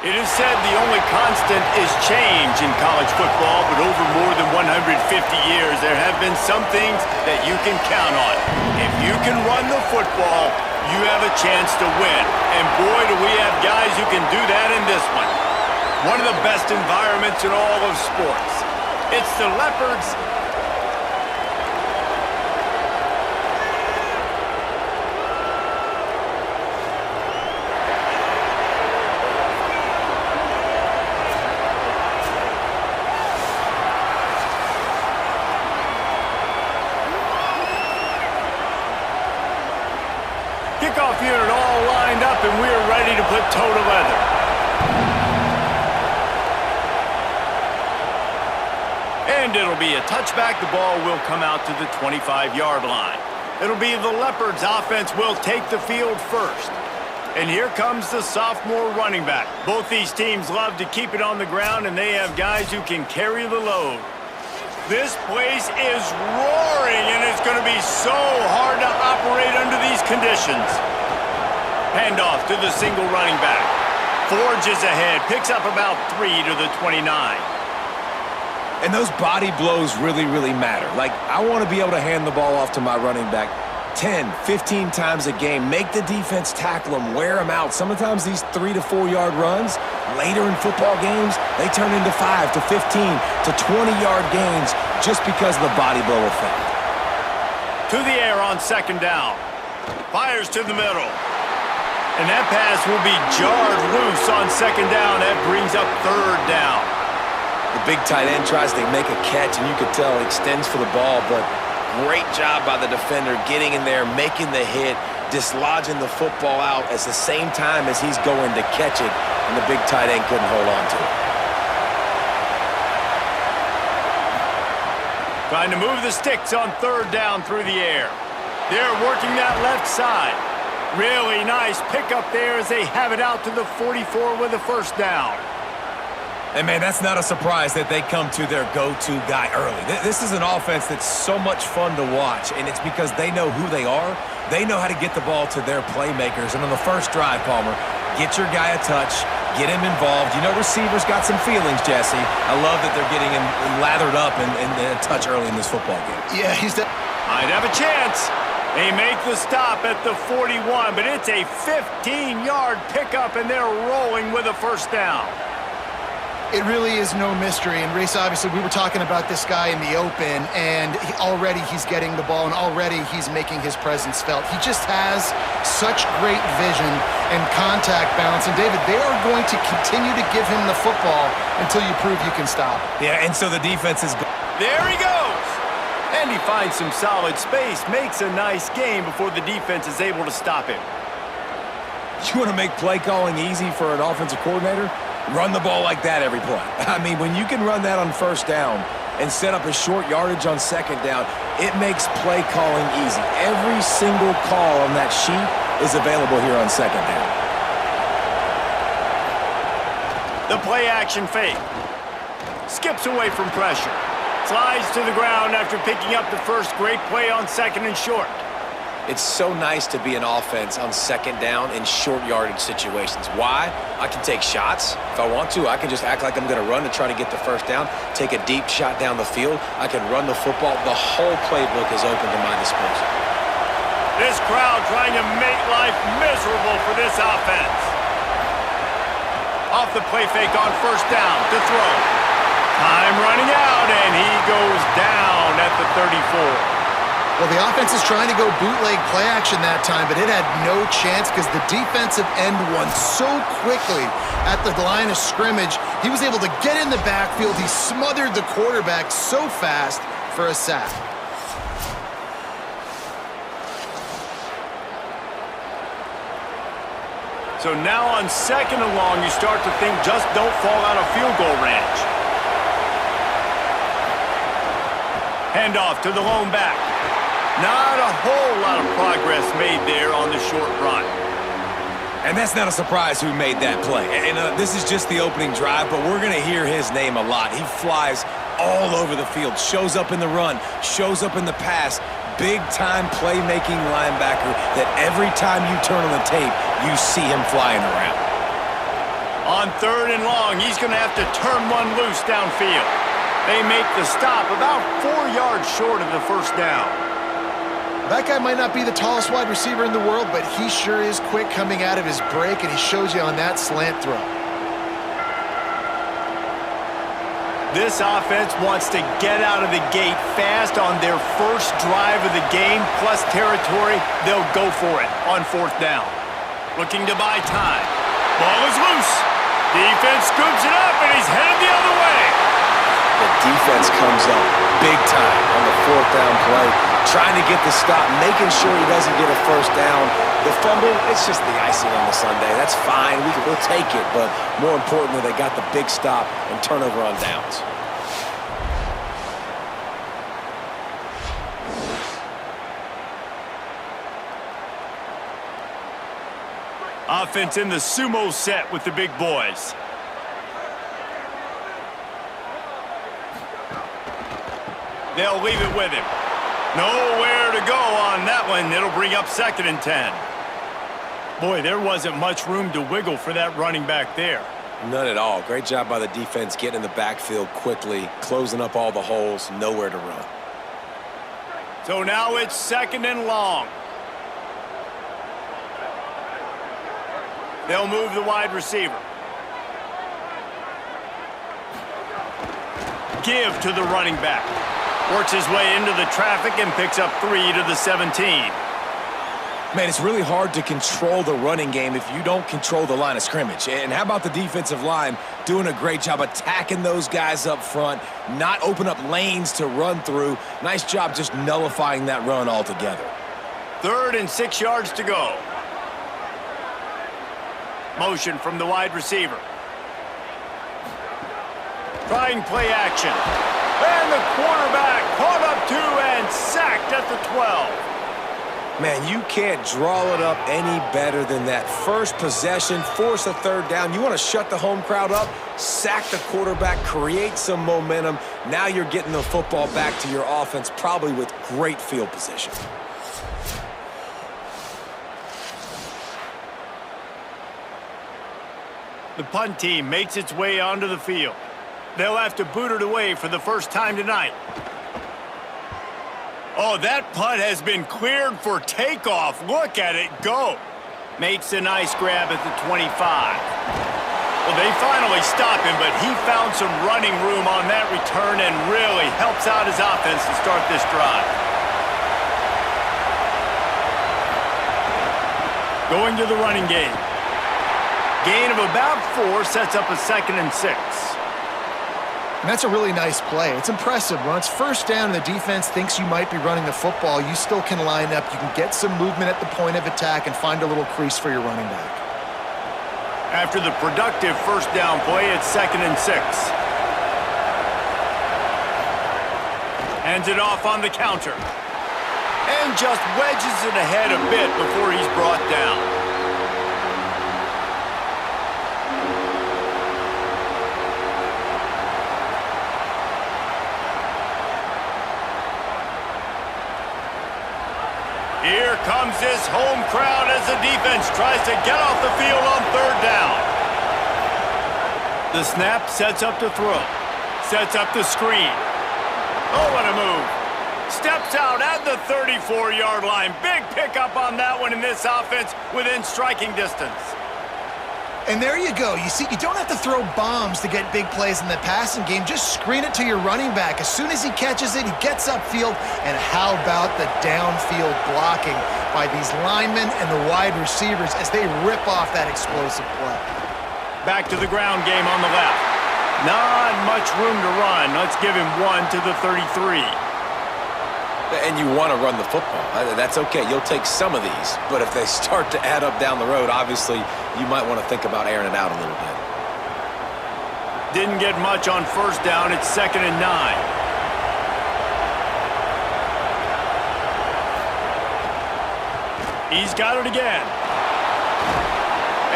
It is said the only constant is change in college football, but over more than 150 years, there have been some things that you can count on. If you can run the football, you have a chance to win. And boy, do we have guys who can do that in this one. One of the best environments in all of sports. It's the Leopards. Kickoff unit all lined up, and we are ready to put toe to leather. And it'll be a touchback. The ball will come out to the 25-yard line. It'll be the Leopards' offense will take the field first. And here comes the sophomore running back. Both these teams love to keep it on the ground, and they have guys who can carry the load. This place is roaring, and it's going to be so hard to operate under these conditions. Handoff to the single running back. Forges ahead, picks up about 3 to the 29. And those body blows really, really matter. Like, I want to be able to hand the ball off to my running back 10, 15 times a game. Make the defense tackle them, wear them out. Sometimes these 3 to 4 yard runs, later in football games, they turn into 5 to 15 to 20-yard gains just because of the body blow effect. To the air on second down. Fires to the middle. And that pass will be jarred loose on second down. That brings up third down. The big tight end tries to make a catch, and you could tell extends for the ball, but great job by the defender getting in there, making the hit, dislodging the football out at the same time as he's going to catch it, and the big tight end couldn't hold on to it. Trying to move the sticks on third down through the air. They're working that left side. Really nice pickup there as they have it out to the 44 with a first down. And, man, that's not a surprise that they come to their go-to guy early. This is an offense that's so much fun to watch, and it's because they know who they are. They know how to get the ball to their playmakers. And on the first drive, Palmer, get your guy a touch, get him involved. You know, receivers got some feelings, Jesse. I love that they're getting him lathered up and a touch early in this football game. Yeah, might have a chance. They make the stop at the 41, but it's a 15-yard pickup, and they're rolling with a first down. It really is no mystery. And, Race, obviously, we were talking about this guy in the open, and already he's getting the ball, and already he's making his presence felt. He just has such great vision and contact balance. And, David, they are going to continue to give him the football until you prove you can stop. Yeah, and so the defense is... There he goes! And he finds some solid space, makes a nice game before the defense is able to stop him. You want to make play calling easy for an offensive coordinator? Run the ball like that every play. I mean, when you can run that on first down and set up a short yardage on second down, it makes play calling easy. Every single call on that sheet is available here on second down. The play action fake. Skips away from pressure. Slides to the ground after picking up the first great play on second and short. It's so nice to be an offense on second down in short yardage situations. Why? I can take shots. If I want to, I can just act like I'm going to run to try to get the first down, take a deep shot down the field. I can run the football. The whole playbook is open to my disposal. This crowd trying to make life miserable for this offense. Off the play fake on first down to throw. Time running out, and he goes down at the 34. Well, the offense is trying to go bootleg play action that time, but it had no chance because the defensive end won so quickly at the line of scrimmage. He was able to get in the backfield. He smothered the quarterback so fast for a sack. So now on second and long, you start to think just don't fall out of field goal range. Handoff to the lone back. Not a whole lot of progress made there on the short run. And that's not a surprise who made that play. And this is just the opening drive, but we're going to hear his name a lot. He flies all over the field, shows up in the run, shows up in the pass. Big-time playmaking linebacker that every time you turn on the tape, you see him flying around. On 3rd and long, he's going to have to turn one loose downfield. They make the stop about 4 yards short of the first down. That guy might not be the tallest wide receiver in the world, but he sure is quick coming out of his break, and he shows you on that slant throw. This offense wants to get out of the gate fast on their first drive of the game, plus territory. They'll go for it on 4th down. Looking to buy time. Ball is loose. Defense scoops it up, and he's headed the other way. The defense comes up big time on the 4th down play, trying to get the stop, making sure he doesn't get a first down. The fumble, it's just the icing on the sundae. That's fine. We'll take it, but more importantly, they got the big stop and turnover on downs. Offense in the sumo set with the big boys. They'll leave it with him. Nowhere to go on that one. It'll bring up 2nd and 10. Boy, there wasn't much room to wiggle for that running back there. None at all. Great job by the defense getting in the backfield quickly, closing up all the holes, nowhere to run. So now it's 2nd and long. They'll move the wide receiver. Give to the running back. Works his way into the traffic and picks up 3 to the 17. Man, it's really hard to control the running game if you don't control the line of scrimmage. And how about the defensive line doing a great job attacking those guys up front, not open up lanes to run through. Nice job just nullifying that run altogether. 3rd and 6 yards to go. Motion from the wide receiver. Trying play action. And the quarterback caught up 2 and sacked at the 12. Man, you can't draw it up any better than that. First possession, force a 3rd down. You want to shut the home crowd up, sack the quarterback, create some momentum. Now you're getting the football back to your offense, probably with great field position. The punt team makes its way onto the field. They'll have to boot it away for the first time tonight. Oh, that punt has been cleared for takeoff. Look at it go. Makes a nice grab at the 25. Well, they finally stop him, but he found some running room on that return and really helps out his offense to start this drive. Going to the running game. Gain of about 4 sets up a 2nd and 6. And that's a really nice play. It's impressive. When it's 1st down and the defense thinks you might be running the football, you still can line up. You can get some movement at the point of attack and find a little crease for your running back. After the productive 1st down play, it's 2nd and 6. Hands it off on the counter. And just wedges it ahead a bit before he's brought down. Here comes this home crowd as the defense tries to get off the field on 3rd down. The snap sets up to throw. Sets up the screen. Oh, what a move. Steps out at the 34-yard line. Big pickup on that one in this offense within striking distance. And there you go. You see, you don't have to throw bombs to get big plays in the passing game. Just screen it to your running back. As soon as he catches it, he gets upfield. And how about the downfield blocking by these linemen and the wide receivers as they rip off that explosive play. Back to the ground game on the left. Not much room to run. Let's give him 1 to the 33. And you want to run the football. That's okay. You'll take some of these. But if they start to add up down the road, obviously, you might want to think about airing it out a little bit. Didn't get much on 1st down. It's 2nd and 9. He's got it again.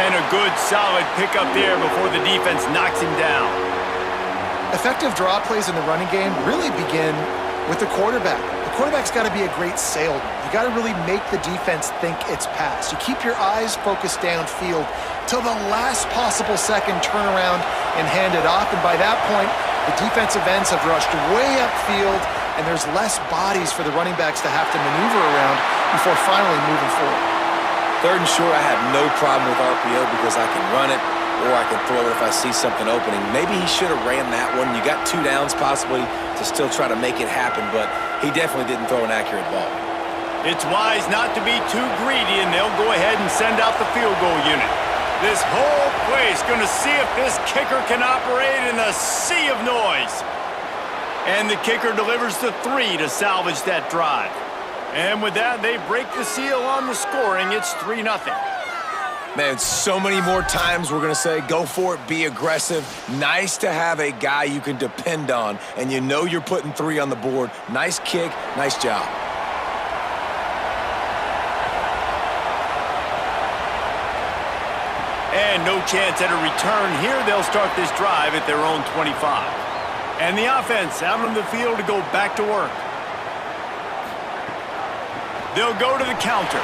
And a good, solid pickup there before the defense knocks him down. Effective draw plays in the running game really begin with the quarterback. The quarterback's got to be a great salesman. You got to really make the defense think it's pass. You keep your eyes focused downfield, till the last possible second, turn around and hand it off. And by that point, the defensive ends have rushed way upfield, and there's less bodies for the running backs to have to maneuver around before finally moving forward. Third and short, I have no problem with RPO because I can run it or I can throw it if I see something opening. Maybe he should have ran that one. You got 2 downs possibly to still try to make it happen, but he definitely didn't throw an accurate ball. It's wise not to be too greedy, and they'll go ahead and send out the field goal unit. This whole place going to see if this kicker can operate in a sea of noise. And the kicker delivers the 3 to salvage that drive. And with that, they break the seal on the scoring. It's 3-0. Man, so many more times we're going to say, go for it, be aggressive. Nice to have a guy you can depend on, and you know you're putting 3 on the board. Nice kick, nice job. And no chance at a return here. They'll start this drive at their own 25. And the offense out on the field to go back to work. They'll go to the counter.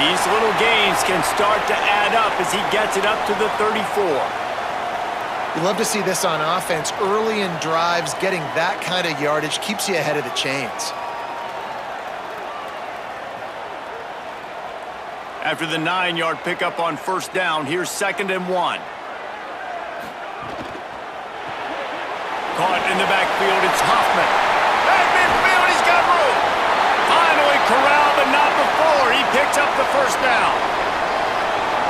These little gains can start to add up as he gets it up to the 34. You love to see this on offense. Early in drives, getting that kind of yardage keeps you ahead of the chains. After the 9-yard pickup on first down, here's 2nd and 1. Caught in the backfield, it's Hoffman. At midfield, he's got room. Finally corralled, but not before. He picks up the first down.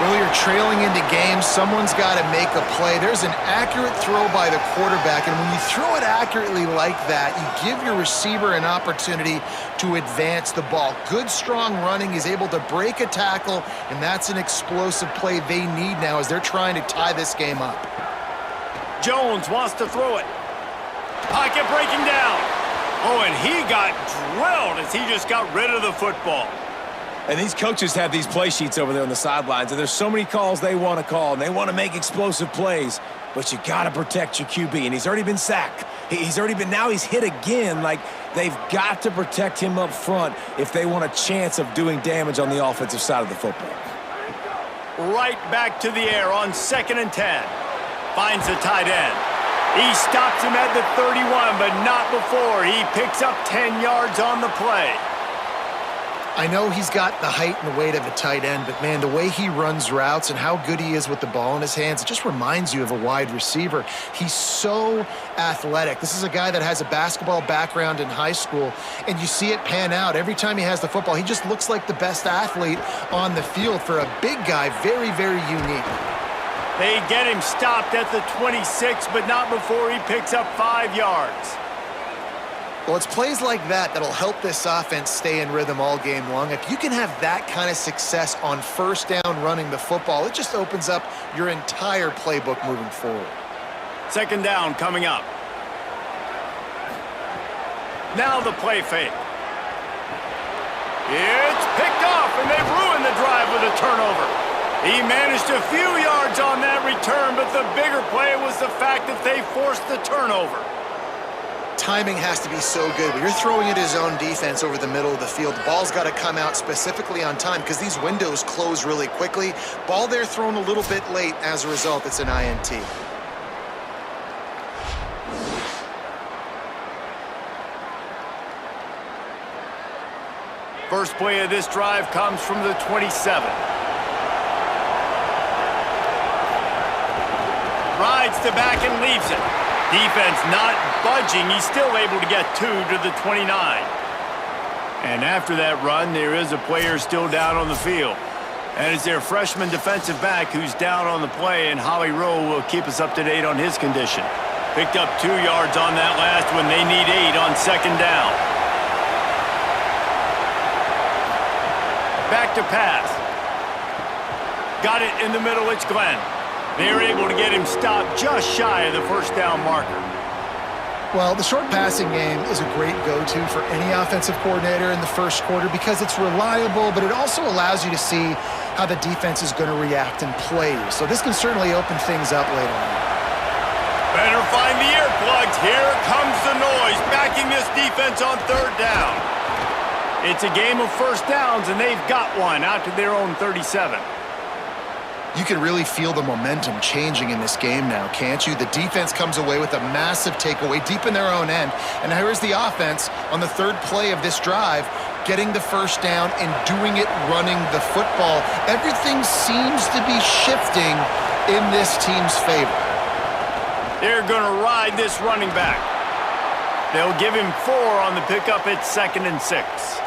Well, you're trailing into games. Someone's got to make a play. There's an accurate throw by the quarterback, and when you throw it accurately like that, you give your receiver an opportunity to advance the ball. Good, strong running. He's able to break a tackle, and that's an explosive play they need now as they're trying to tie this game up. Jones wants to throw it. Pocket breaking down. Oh, and he got drilled as he just got rid of the football. And these coaches have these play sheets over there on the sidelines, and there's so many calls they want to call, and they want to make explosive plays, but you got to protect your QB, and he's already been sacked. Now he's hit again. Like, they've got to protect him up front if they want a chance of doing damage on the offensive side of the football. Right back to the air on 2nd and 10. Finds the tight end. He stops him at the 31, but not before. He picks up 10 yards on the play. I know he's got the height and the weight of a tight end, but man, the way he runs routes and how good he is with the ball in his hands, it just reminds you of a wide receiver. He's so athletic. This is a guy that has a basketball background in high school, and you see it pan out. Every time he has the football, he just looks like the best athlete on the field. For a big guy, very, very unique. They get him stopped at the 26, but not before he picks up 5 yards. Well, it's plays like that that'll help this offense stay in rhythm all game long. If you can have that kind of success on first down running the football, it just opens up your entire playbook moving forward. 2nd down coming up. Now the play fake. It's picked off, and they've ruined the drive with a turnover. He managed a few yards on that return, but the bigger play was the fact that they forced the turnover. Timing has to be so good. When you're throwing at his own defense over the middle of the field, the ball's got to come out specifically on time because these windows close really quickly. Ball there thrown a little bit late. As a result, it's an INT. First play of this drive comes from the 27. Rides to back and leaves it. Defense not budging. He's still able to get 2 to the 29. And after that run, there is a player still down on the field. And it's their freshman defensive back who's down on the play, and Holly Rowe will keep us up to date on his condition. Picked up 2 yards on that last one. They need 8 on 2nd down. Back to pass. Got it in the middle. It's Glenn. They're able to get him stopped just shy of the first down marker. Well, the short passing game is a great go-to for any offensive coordinator in the first quarter because it's reliable, but it also allows you to see how the defense is going to react and play. So this can certainly open things up later on. Better find the earplugs. Here comes the noise, backing this defense on 3rd down. It's a game of first downs, and they've got one out to their own 37. You can really feel the momentum changing in this game now, can't you? The defense comes away with a massive takeaway deep in their own end. And here's the offense on the third play of this drive, getting the first down and doing it running the football. Everything seems to be shifting in this team's favor. They're going to ride this running back. They'll give him 4 on the pickup at 2nd and 6.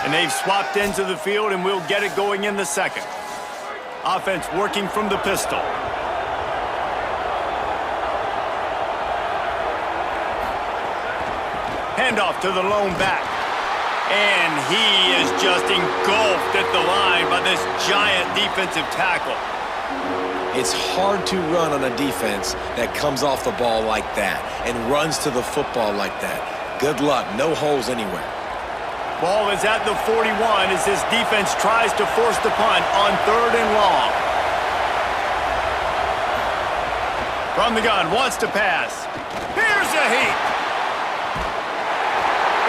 And they've swapped into the field, and we'll get it going in the second. Offense working from the pistol. Handoff to the lone back. And he is just engulfed at the line by this giant defensive tackle. It's hard to run on a defense that comes off the ball like that and runs to the football like that. Good luck. No holes anywhere. Ball is at the 41 as this defense tries to force the punt on 3rd and long. From the gun, wants to pass. Here's a heat.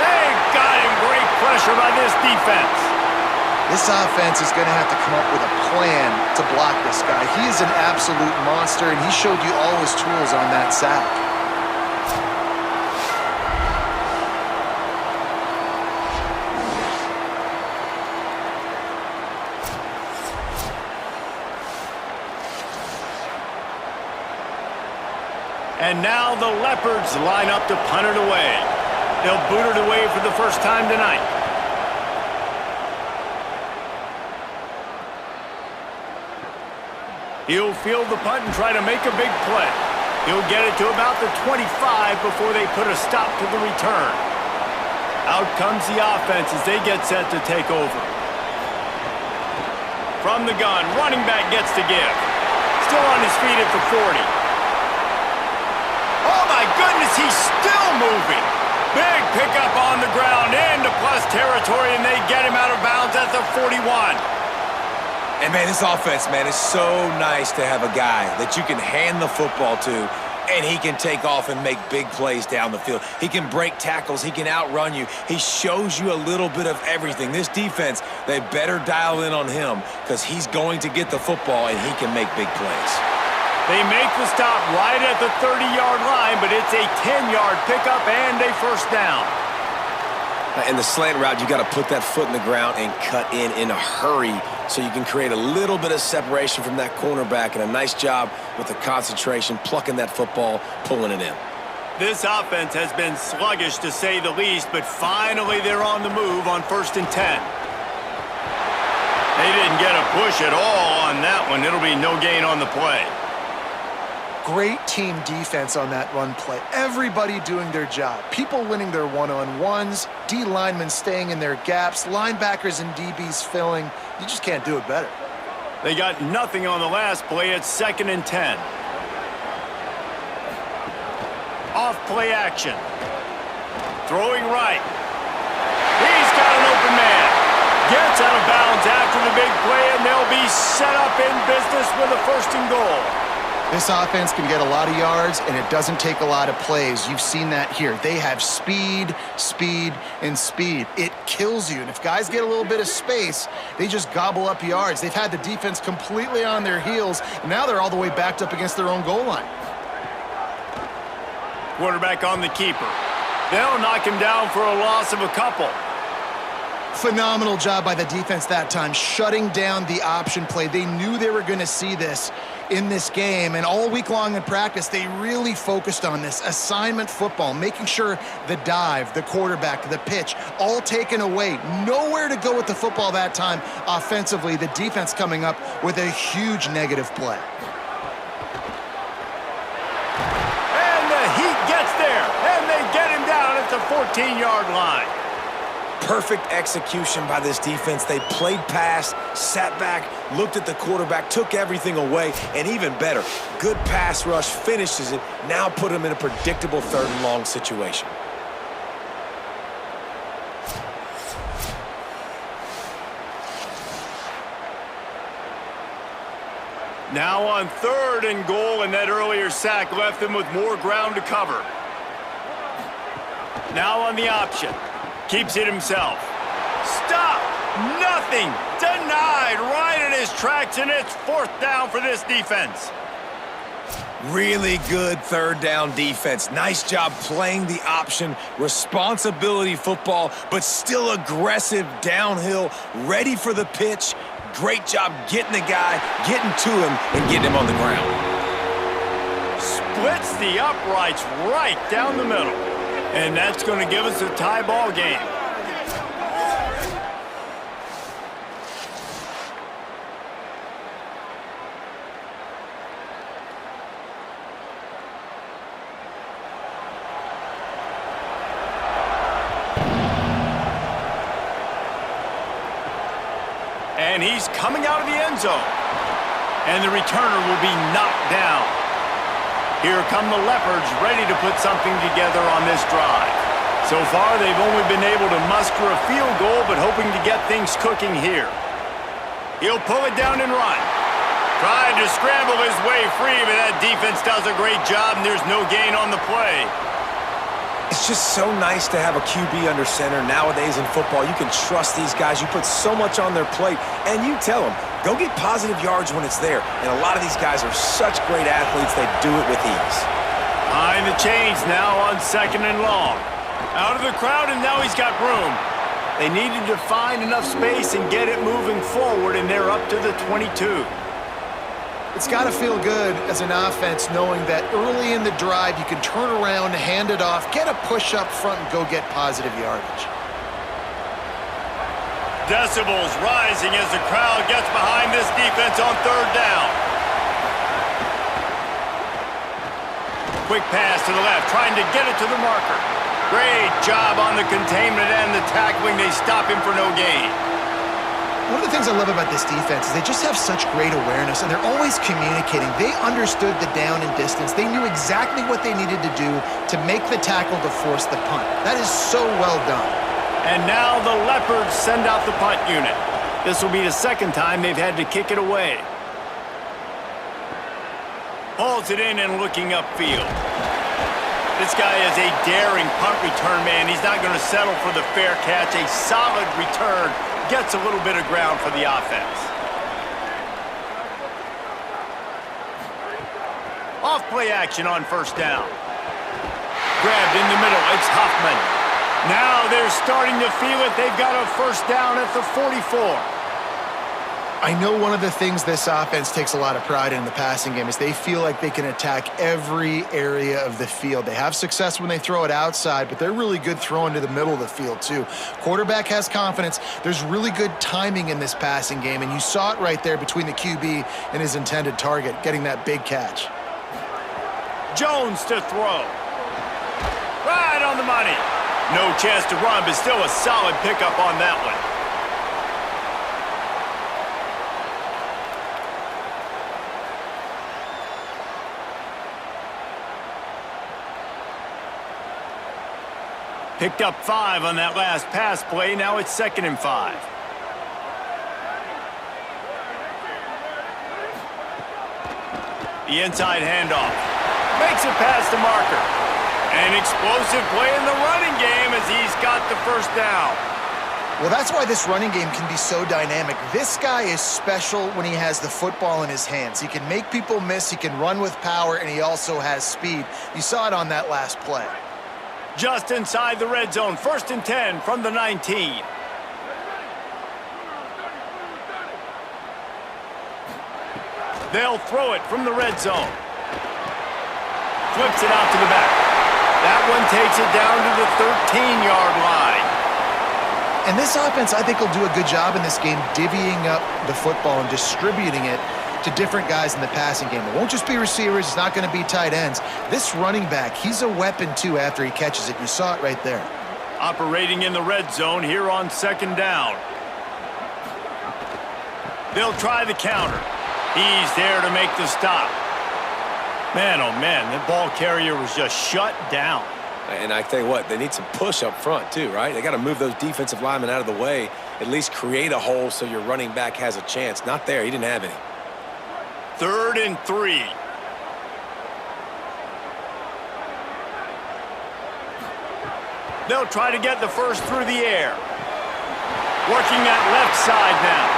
They got him. Great pressure by this defense. This offense is going to have to come up with a plan to block this guy. He is an absolute monster, and he showed you all his tools on that sack. And now the Leopards line up to punt it away. They'll boot it away for the first time tonight. He'll field the punt and try to make a big play. He'll get it to about the 25 before they put a stop to the return. Out comes the offense as they get set to take over. From the gun, running back gets to give. Still on his feet at the 40. Oh my goodness, he's still moving. Big pickup on the ground into plus territory, and they get him out of bounds at the 41. And, man, this offense, man, is so nice to have a guy that you can hand the football to, and he can take off and make big plays down the field. He can break tackles. He can outrun you. He shows you a little bit of everything. This defense, they better dial in on him because he's going to get the football, and he can make big plays. They make the stop right at the 30-yard line, but it's a 10-yard pickup and a first down. In the slant route, you got to put that foot in the ground and cut in a hurry so you can create a little bit of separation from that cornerback, and a nice job with the concentration, plucking that football, pulling it in. This offense has been sluggish to say the least, but finally they're on the move on 1st and 10. They didn't get a push at all on that one. It'll be no gain on the play. Great team defense on that run play. Everybody doing their job. People winning their one-on-ones, D linemen staying in their gaps, linebackers and DBs filling. You just can't do it better. They got nothing on the last play. It's 2nd and 10. Off play action. Throwing right. He's got an open man. Gets out of bounds after the big play, and they'll be set up in business with a 1st and goal. This offense can get a lot of yards, and it doesn't take a lot of plays. You've seen that here. They have speed, speed, and speed. It kills you. And if guys get a little bit of space, they just gobble up yards. They've had the defense completely on their heels, and now they're all the way backed up against their own goal line. Quarterback on the keeper. They'll knock him down for a loss of a couple. Phenomenal job by the defense that time, shutting down the option play. They knew they were going to see this in this game, and all week long in practice, they really focused on this assignment football, making sure the dive, the quarterback, the pitch, all taken away. Nowhere to go with the football that time offensively. The defense coming up with a huge negative play. And the Heat gets there, and they get him down at the 14-yard line. Perfect execution by this defense. They played pass, sat back, looked at the quarterback, took everything away, and even better, good pass rush, finishes it, now put them in a predictable 3rd and long situation. Now on 3rd and goal, and that earlier sack left them with more ground to cover. Now on the option. Keeps it himself. Stop! Nothing! Denied right in his tracks, and it's 4th down for this defense. Really good 3rd down defense. Nice job playing the option, responsibility football, but still aggressive downhill, ready for the pitch. Great job getting the guy, getting to him, and getting him on the ground. Splits the uprights right down the middle. And that's going to give us a tie ball game. And he's coming out of the end zone. And the returner will be knocked down. Here come the Leopards, ready to put something together on this drive. So far, they've only been able to muster a field goal, but hoping to get things cooking here. He'll pull it down and run. Trying to scramble his way free, but that defense does a great job, and there's no gain on the play. It's just so nice to have a QB under center. Nowadays in football, you can trust these guys. You put so much on their plate, and you tell them, go get positive yards when it's there. And a lot of these guys are such great athletes, they do it with ease. Behind the chains now on 2nd and long. Out of the crowd, and now he's got room. They needed to find enough space and get it moving forward, and they're up to the 22. It's got to feel good as an offense knowing that early in the drive you can turn around, hand it off, get a push up front, and go get positive yardage. Decibels rising as the crowd gets behind this defense on 3rd down. Quick pass to the left, trying to get it to the marker. Great job on the containment and the tackling. They stop him for no gain. One of the things I love about this defense is they just have such great awareness, and they're always communicating. They understood the down and distance. They knew exactly what they needed to do to make the tackle to force the punt. That is so well done. And now the Leopards send out the punt unit. This will be the 2nd time they've had to kick it away. Hauls it in and looking upfield. This guy is a daring punt return man. He's not going to settle for the fair catch. A solid return. Gets a little bit of ground for the offense. Off play action on 1st down. Grabbed in the middle. It's Huffman. Now they're starting to feel it. They've got a 1st down at the 44. I know one of the things this offense takes a lot of pride in the passing game is they feel like they can attack every area of the field. They have success when they throw it outside, but they're really good throwing to the middle of the field too. Quarterback has confidence. There's really good timing in this passing game, and you saw it right there between the QB and his intended target, getting that big catch. Jones to throw. Right on the money. No chance to run, but still a solid pickup on that one. Picked up 5 on that last pass play. Now it's 2nd and 5. The inside handoff. Makes it past the marker. An explosive play in the running game as he's got the 1st down. Well, that's why this running game can be so dynamic. This guy is special when he has the football in his hands. He can make people miss, he can run with power, and he also has speed. You saw it on that last play. Just inside the red zone. 1st and 10 from the 19. They'll throw it from the red zone. Flips it out to the back. That one takes it down to the 13-yard line. And this offense, I think, will do a good job in this game divvying up the football and distributing it to different guys in the passing game. It won't just be receivers. It's not going to be tight ends. This running back, he's a weapon, too, after he catches it. You saw it right there. Operating in the red zone here on second down. They'll try the counter. He's there to make the stop. Man, oh man, the ball carrier was just shut down. And I tell you what, they need some push up front too, right? They got to move those defensive linemen out of the way, at least create a hole so your running back has a chance. Not there. He didn't have any. 3rd and 3. They'll try to get the first through the air. Working that left side now.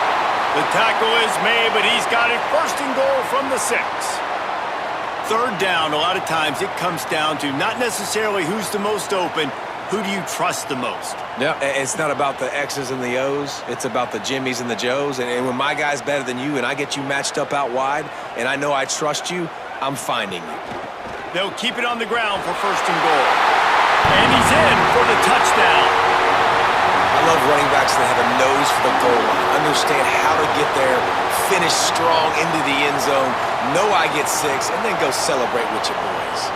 The tackle is made, but he's got it 1st and goal from the 6. 3rd down, a lot of times it comes down to not necessarily who's the most open, who do you trust the most? Yeah, it's not about the X's and the O's. It's about the Jimmies and the Joes. And when my guy's better than you and I get you matched up out wide and I know I trust you, I'm finding you. They'll keep it on the ground for 1st and goal. And he's in for the touchdown. I love running backs that have a nose for the goal line, understand how to get there, finish strong into the end zone, know I get 6, and then go celebrate with your boys.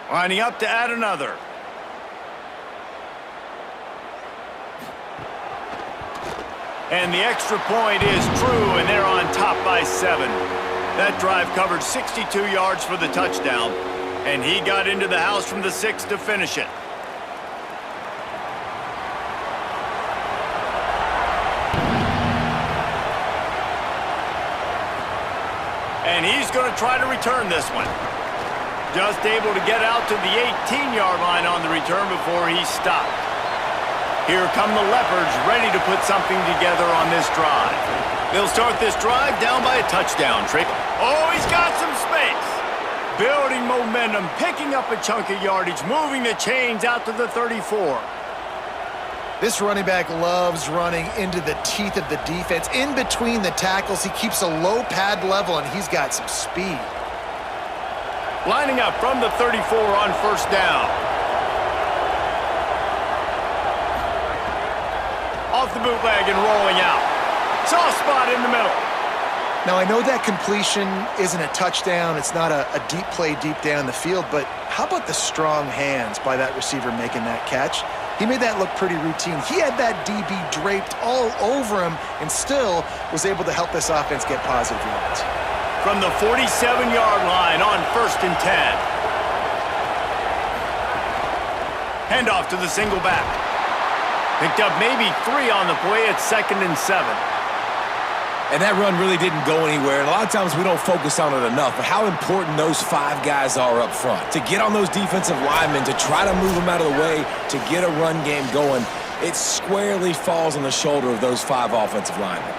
Lining up to add another. And the extra point is true, and they're on top by 7. That drive covered 62 yards for the touchdown, and he got into the house from the 6 to finish it. And he's going to try to return this one. Just able to get out to the 18-yard line on the return before he stopped. Here come the Leopards, ready to put something together on this drive. They'll start this drive down by a touchdown. Oh, he's got some space. Building momentum, picking up a chunk of yardage, moving the chains out to the 34. This running back loves running into the teeth of the defense. In between the tackles, he keeps a low pad level, and he's got some speed. Lining up from the 34 on 1st down. Off the bootleg and rolling out. Soft spot in the middle. Now, I know that completion isn't a touchdown. It's not a deep play deep down the field, but how about the strong hands by that receiver making that catch? He made that look pretty routine. He had that DB draped all over him and still was able to help this offense get positive yards. From the 47-yard line on 1st and 10. Handoff to the single back. Picked up maybe 3 on the play at 2nd and 7. And that run really didn't go anywhere. And a lot of times we don't focus on it enough, but how important those 5 guys are up front. To get on those defensive linemen, to try to move them out of the way, to get a run game going, it squarely falls on the shoulder of those 5 offensive linemen.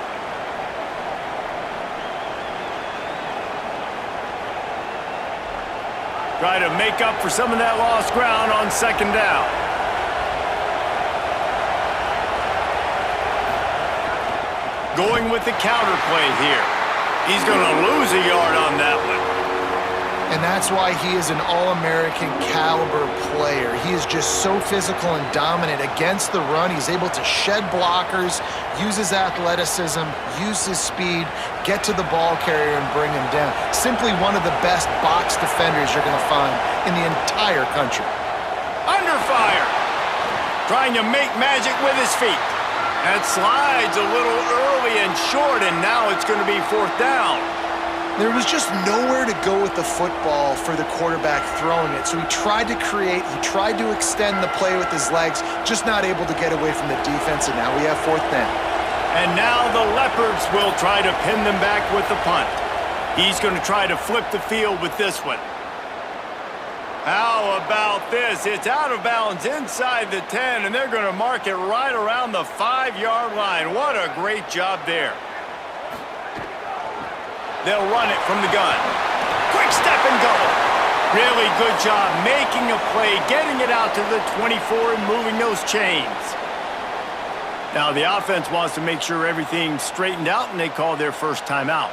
Try to make up for some of that lost ground on 2nd down. Going with the counter play here. He's going to lose a yard on that one. And that's why he is an All-American caliber player. He is just so physical and dominant against the run. He's able to shed blockers, use his athleticism, use his speed, get to the ball carrier and bring him down. Simply one of the best box defenders you're going to find in the entire country. Under fire. Trying to make magic with his feet. That slides a little early and short, and now it's going to be 4th down. There was just nowhere to go with the football for the quarterback throwing it. So he tried to create, he tried to extend the play with his legs, just not able to get away from the defense, and now we have 4th down. And now the Leopards will try to pin them back with the punt. He's going to try to flip the field with this one. How about this? It's out of bounds inside the 10, and they're going to mark it right around the 5-yard line. What a great job there. They'll run it from the gun. Quick step and go. Really good job making a play, getting it out to the 24 and moving those chains. Now the offense wants to make sure everything's straightened out, and they call their first timeout.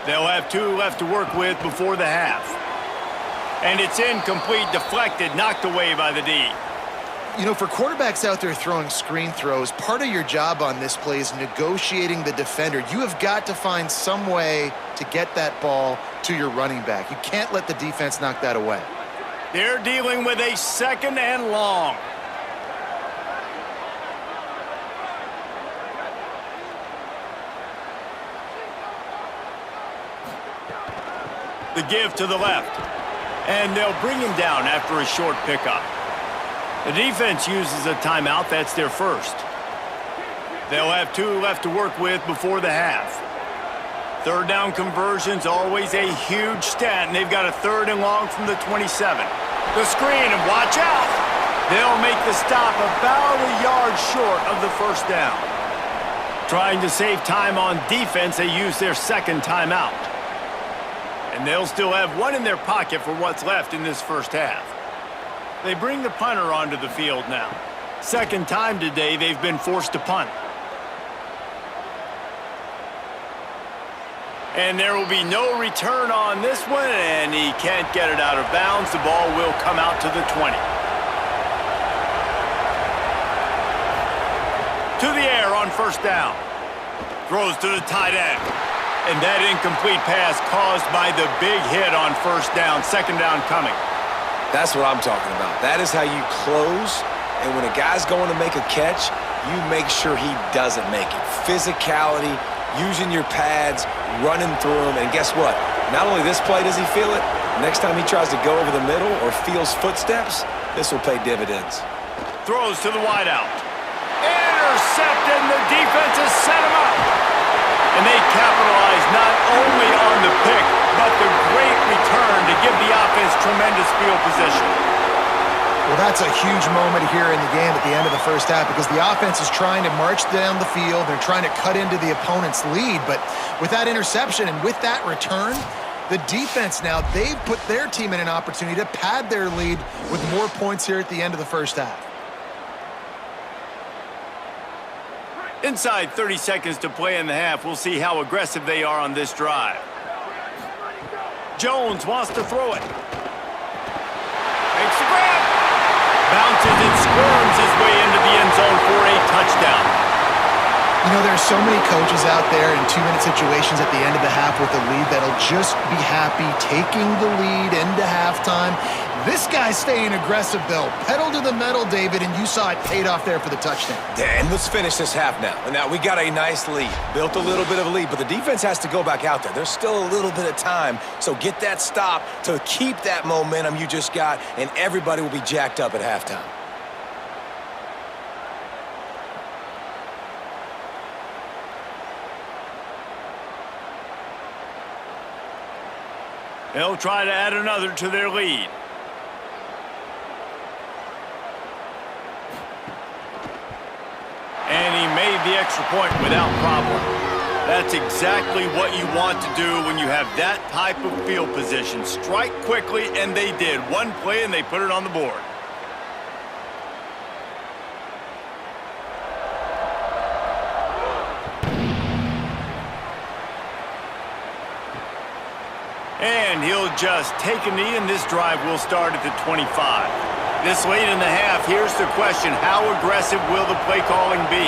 They'll have 2 left to work with before the half. And it's incomplete, deflected, knocked away by the D. You know, for quarterbacks out there throwing screen throws, part of your job on this play is negotiating the defender. You have got to find some way to get that ball to your running back. You can't let the defense knock that away. They're dealing with a 2nd and long. The give to the left. And they'll bring him down after a short pickup. The defense uses a timeout. That's their first. They'll have 2 left to work with before the half. 3rd down conversion's always a huge stat, and they've got a 3rd and long from the 27. The screen, and watch out! They'll make the stop about a yard short of the 1st down. Trying to save time on defense, they use their 2nd timeout. And they'll still have 1 in their pocket for what's left in this 1st half. They bring the punter onto the field now. 2nd time today they've been forced to punt. And there will be no return on this one, and he can't get it out of bounds. The ball will come out to the 20. To the air on 1st down. Throws to the tight end. And that incomplete pass caused by the big hit on 1st down. 2nd down coming. That's what I'm talking about. That is how you close, and when a guy's going to make a catch, you make sure he doesn't make it. Physicality, using your pads, running through them, and guess what? Not only this play does he feel it, next time he tries to go over the middle or feels footsteps, this will pay dividends. Throws to the wideout. Intercepted, and the defense has set him up. And they capitalize not only on the pick, but the great return to give the offense tremendous field position. Well, that's a huge moment here in the game at the end of the 1st half because the offense is trying to march down the field. They're trying to cut into the opponent's lead. But with that interception and with that return, the defense now, they've put their team in an opportunity to pad their lead with more points here at the end of the 1st half. Inside 30 seconds to play in the half. We'll see how aggressive they are on this drive. Jones wants to throw it. Makes the grab. Bounces and squirms his way into the end zone for a touchdown. You know, there are so many coaches out there in 2-minute situations at the end of the half with a lead that'll just be happy taking the lead into halftime. This guy's staying aggressive, though. Pedal to the metal, David, and you saw it paid off there for the touchdown. And let's finish this half now. Now, we got a nice lead. Built a little bit of a lead, but the defense has to go back out there. There's still a little bit of time, so get that stop to keep that momentum you just got, and everybody will be jacked up at halftime. They'll try to add another to their lead. And he made the extra point without problem. That's exactly what you want to do when you have that type of field position. Strike quickly, and they did. One play, and they put it on the board. And he'll just take a knee, and this drive will start at the 25. This late in the half, here's the question. How aggressive will the play calling be?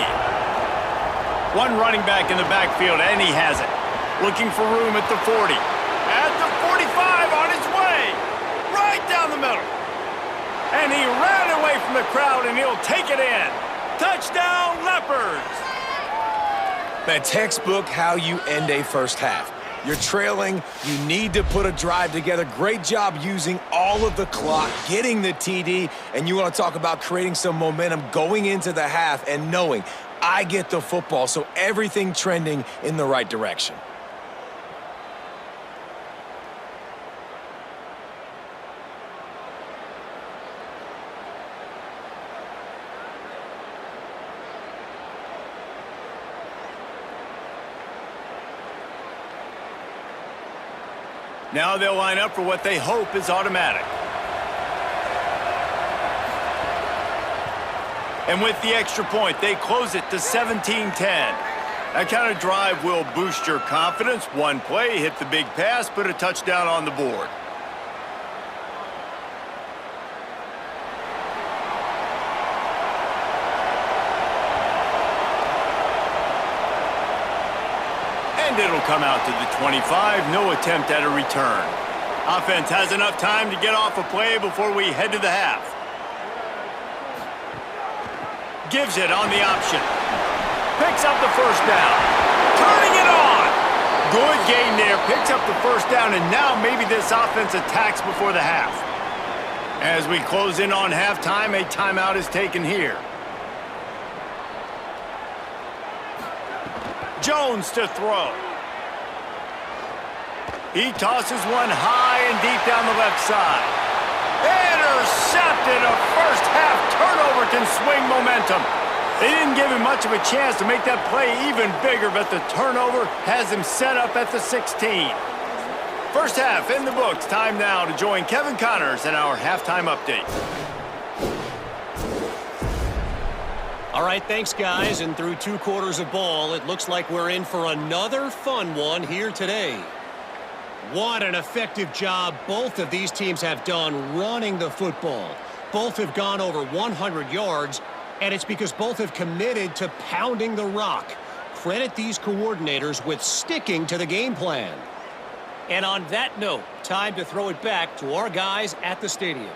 One running back in the backfield, and he has it. Looking for room at the 40. At the 45, on his way. Right down the middle. And he ran away from the crowd, and he'll take it in. Touchdown, Leopards! Man, textbook how you end a 1st half. You're trailing, you need to put a drive together. Great job using all of the clock, getting the TD, and you want to talk about creating some momentum going into the half and knowing I get the football, so everything trending in the right direction. Now they'll line up for what they hope is automatic. And with the extra point, they close it to 17-10. That kind of drive will boost your confidence. One play, hit the big pass, put a touchdown on the board. And it'll come out to the 25. No attempt at a return. Offense has enough time to get off a play before we head to the half. Gives it on the option. Picks up the first down. Turning it on. Good gain there. Picks up the first down, and now maybe this offense attacks before the half. As we close in on halftime, a timeout is taken here. Jones to throw. He tosses one high and deep down the left side. Intercepted. A first half turnover can swing momentum. They didn't give him much of a chance to make that play even bigger, but the turnover has him set up at the 16. First half in the books. Time now to join Kevin Connors in our halftime update. All right, thanks, guys. And through 2 quarters of ball, it looks like we're in for another fun one here today. What an effective job both of these teams have done running the football. Both have gone over 100 yards, and it's because both have committed to pounding the rock. Credit these coordinators with sticking to the game plan. And on that note, time to throw it back to our guys at the stadium.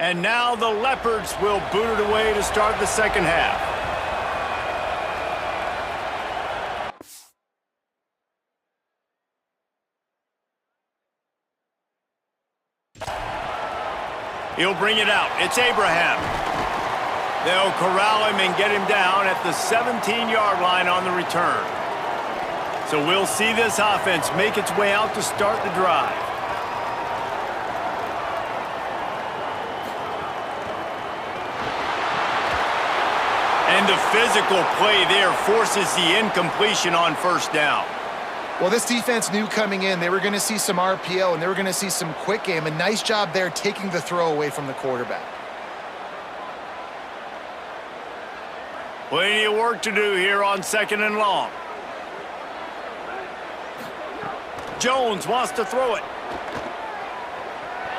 And now the Leopards will boot it away to start the second half. He'll bring it out. It's Abraham. They'll corral him and get him down at the 17-yard line on the return. So we'll see this offense make its way out to start the drive. And the physical play there forces the incompletion on first down. Well, this defense knew coming in they were going to see some RPO and they were going to see some quick game. A nice job there taking the throw away from the quarterback. Plenty of work to do here on 2nd and long. Jones wants to throw it.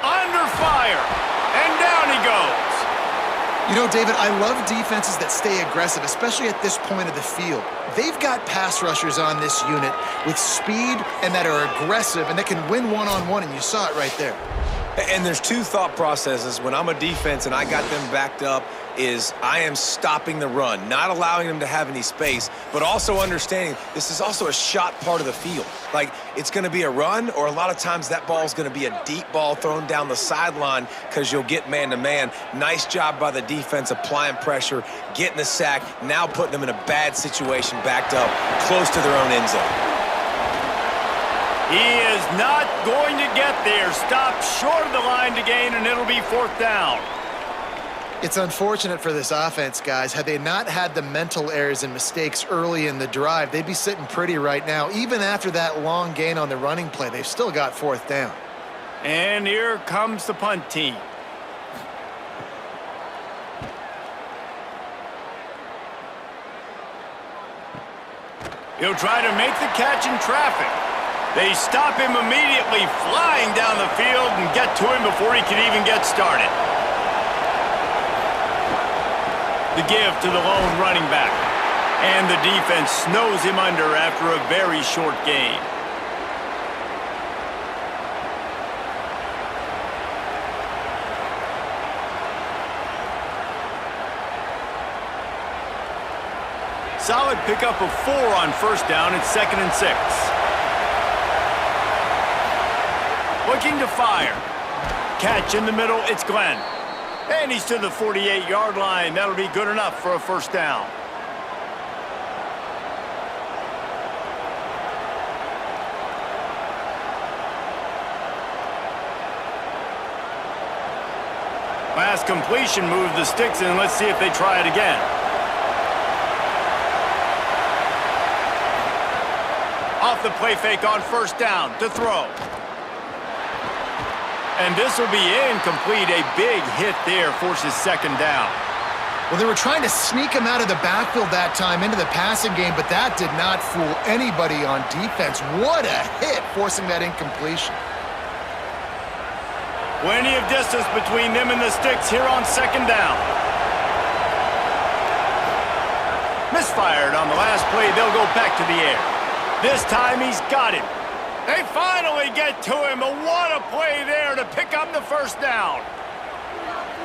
Under fire. And down he goes. You know, David, I love defenses that stay aggressive, especially at this point of the field. They've got pass rushers on this unit with speed and that are aggressive and that can win one-on-one, and you saw it right there. And there's 2 thought processes when I'm a defense and I got them backed up is I am stopping the run, not allowing them to have any space, but also understanding this is also a shot part of the field. Like, it's going to be a run, or a lot of times that ball is going to be a deep ball thrown down the sideline because you'll get man-to-man. Nice job by the defense applying pressure, getting the sack, now putting them in a bad situation backed up close to their own end zone. He is not going to get there. Stopped short of the line to gain, and it'll be 4th down. It's unfortunate for this offense, guys. Had they not had the mental errors and mistakes early in the drive, they'd be sitting pretty right now. Even after that long gain on the running play, they've still got 4th down. And here comes the punt team. He'll try to make the catch in traffic. They stop him immediately, flying down the field, and get to him before he can even get started. The give to the lone running back. And the defense snows him under after a very short gain. Solid pickup of 4 on first down. It's 2nd and 6. Looking to fire. Catch in the middle. It's Glenn. And he's to the 48-yard line. That'll be good enough for a first down. Last completion moved the sticks in. Let's see if they try it again. Off the play fake on first down to throw. And this will be incomplete. A big hit there forces second down. Well, they were trying to sneak him out of the backfield that time into the passing game, but that did not fool anybody on defense. What a hit, forcing that incompletion. Plenty of distance between them and the sticks here on second down. Misfired on the last play. They'll go back to the air. This time he's got him. They finally get to him. But what a play there to pick up the first down.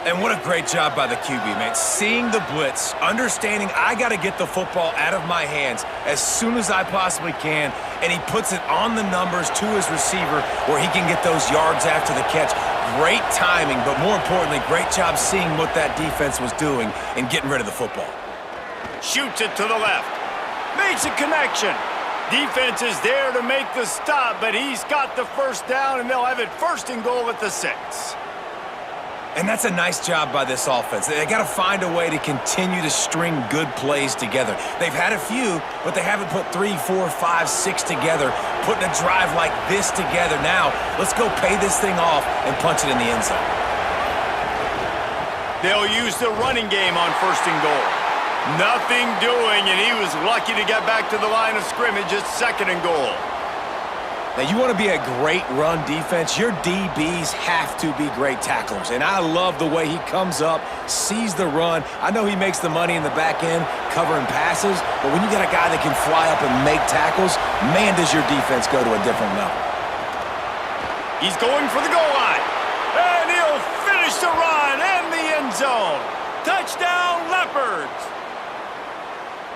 And what a great job by the QB, man. Seeing the blitz, understanding I got to get the football out of my hands as soon as I possibly can, and he puts it on the numbers to his receiver where he can get those yards after the catch. Great timing, but more importantly, great job seeing what that defense was doing and getting rid of the football. Shoots it to the left. Makes a connection. Defense is there to make the stop, but he's got the first down, and they'll have it first and goal at the 6. And that's a nice job by this offense. They got to find a way to continue to string good plays together. They've had a few, but they haven't put 3, 4, 5, 6 together, putting a drive like this together. Now, let's go pay this thing off and punch it in the end zone. They'll use the running game on first and goal. Nothing doing, and he was lucky to get back to the line of scrimmage at second and goal. Now, you want to be a great run defense, your DBs have to be great tacklers. And I love the way he comes up, sees the run. I know he makes the money in the back end covering passes, but when you got a guy that can fly up and make tackles, man, does your defense go to a different level. He's going for the goal line, and he'll finish the run in the end zone. Touchdown, Leopards!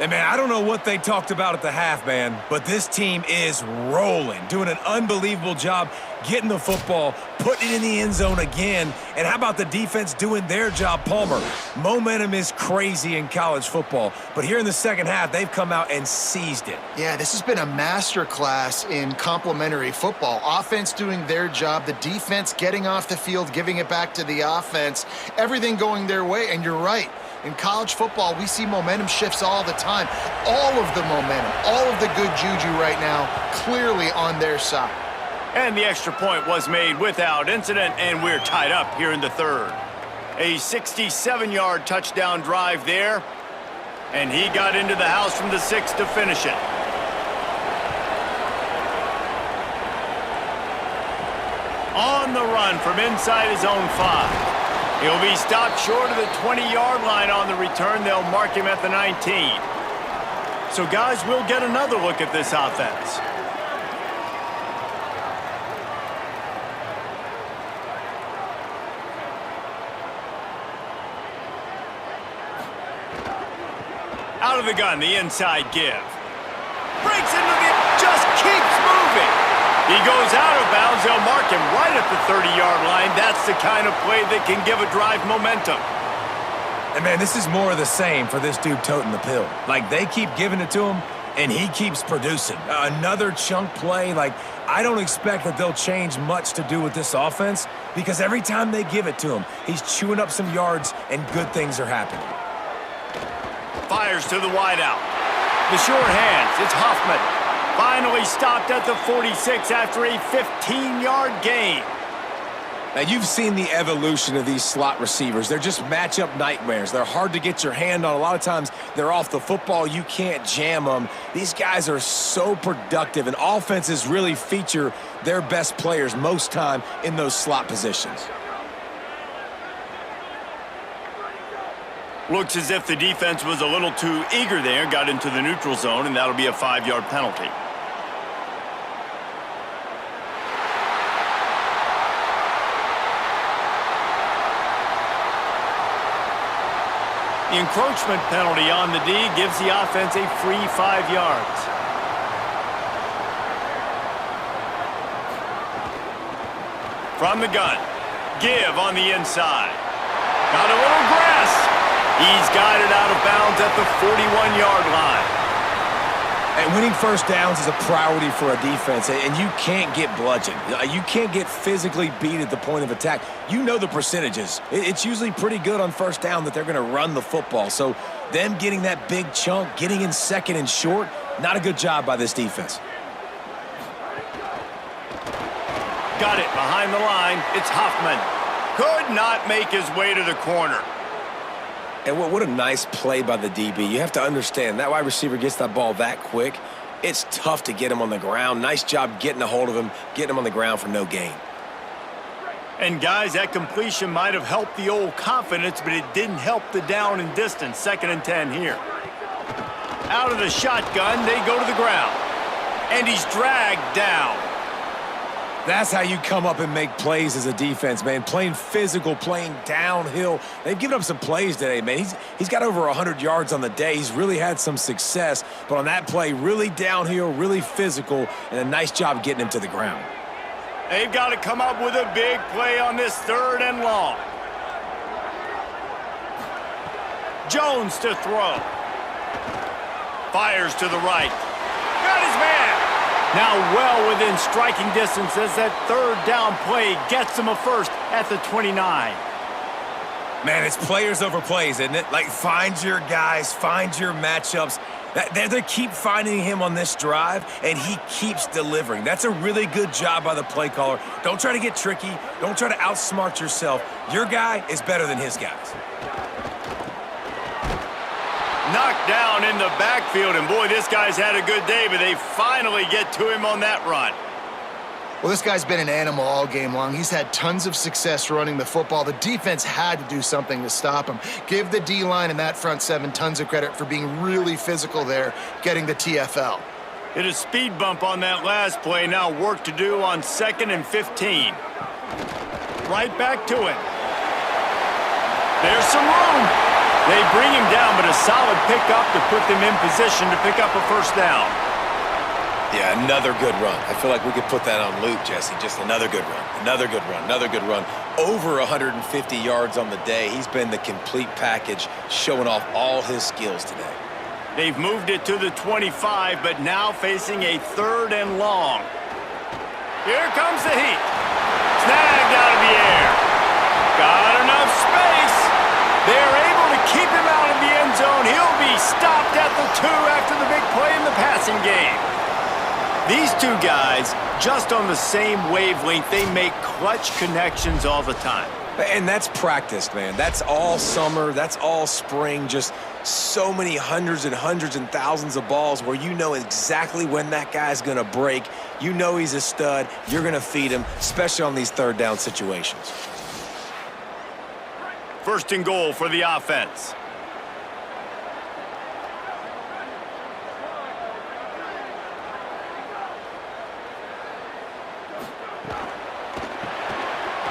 And, man, I don't know what they talked about at the half, man, but this team is rolling, doing an unbelievable job getting the football, putting it in the end zone again. And how about the defense doing their job, Palmer? Momentum is crazy in college football, but here in the second half, they've come out and seized it. Yeah, this has been a masterclass in complementary football. Offense doing their job, the defense getting off the field, giving it back to the offense, everything going their way, and you're right. In college football, we see momentum shifts all the time. All of the momentum, all of the good juju right now, clearly on their side. And the extra point was made without incident, and we're tied up here in the third. A 67-yard touchdown drive there, and he got into the house from the 6 to finish it. On the run from inside his own 5. He'll be stopped short of the 20-yard line on the return. They'll mark him at the 19. So, guys, we'll get another look at this offense. Out of the gun, the inside give. Breaks into the... just keeps moving. He goes out of bounds. They'll mark him right at the 30-yard line. That's the kind of play that can give a drive momentum. And, man, this is more of the same for this dude toting the pill. Like, they keep giving it to him, and he keeps producing. Another chunk play. Like, I don't expect that they'll change much to do with this offense because every time they give it to him, he's chewing up some yards, and good things are happening. Fires to the wideout. The short hands. It's Hoffman. Finally stopped at the 46 after a 15-yard gain. Now, you've seen the evolution of these slot receivers. They're just matchup nightmares. They're hard to get your hand on. A lot of times, they're off the football. You can't jam them. These guys are so productive, and offenses really feature their best players most time in those slot positions. Looks as if the defense was a little too eager there, got into the neutral zone, and that'll be a 5-yard penalty. The encroachment penalty on the D gives the offense a free 5 yards. From the gun, give on the inside. Got a little grass. He's got it out of bounds at the 41-yard line. And winning first downs is a priority for a defense, and you can't get bludgeoned. You can't get physically beat at the point of attack. You know the percentages. It's usually pretty good on first down that they're going to run the football. So them getting that big chunk, getting in second and short, not a good job by this defense. Got it behind the line. It's Hoffman. Could not make his way to the corner. And what a nice play by the DB. You have to understand, that wide receiver gets that ball that quick, it's tough to get him on the ground. Nice job getting a hold of him, getting him on the ground for no gain. And guys, that completion might have helped the old confidence, but it didn't help the down and distance. 2nd and 10 here. Out of the shotgun, they go to the ground. And he's dragged down. That's how you come up and make plays as a defense, man. Playing physical, playing downhill. They've given up some plays today, man. He's got over 100 yards on the day. He's really had some success. But on that play, really downhill, really physical, and a nice job getting him to the ground. They've got to come up with a big play on this 3rd and long. Jones to throw. Fires to the right. Got his man. Now well within striking distance as that 3rd down play gets him a first at the 29. Man, it's players over plays, isn't it? Like, find your guys, find your matchups. They keep finding him on this drive, and he keeps delivering. That's a really good job by the play caller. Don't try to get tricky. Don't try to outsmart yourself. Your guy is better than his guys. Knocked down in the backfield, and boy, this guy's had a good day, but they finally get to him on that run. Well, this guy's been an animal all game long. He's had tons of success running the football. The defense had to do something to stop him. Give the D-line and that front 7 tons of credit for being really physical there, getting the TFL. Hit a speed bump on that last play. Now work to do on 2nd and 15. Right back to it. There's some room. They bring him down, but a solid pickup to put them in position to pick up a first down. Yeah, another good run. I feel like we could put that on loop, Jesse. Just another good run, another good run, another good run. Over 150 yards on the day. He's been the complete package, showing off all his skills today. They've moved it to the 25, but now facing a 3rd and long. Here comes the heat. Snagged out of the air. Got enough space. They're able to keep him out of the end zone. He'll be stopped at the 2 after the big play in the passing game. These two guys, just on the same wavelength, they make clutch connections all the time. And that's practice, man. That's all summer. That's all spring. Just so many hundreds and thousands of balls where you know exactly when that guy's going to break. You know he's a stud. You're going to feed him, especially on these 3rd down situations. 1st and goal for the offense.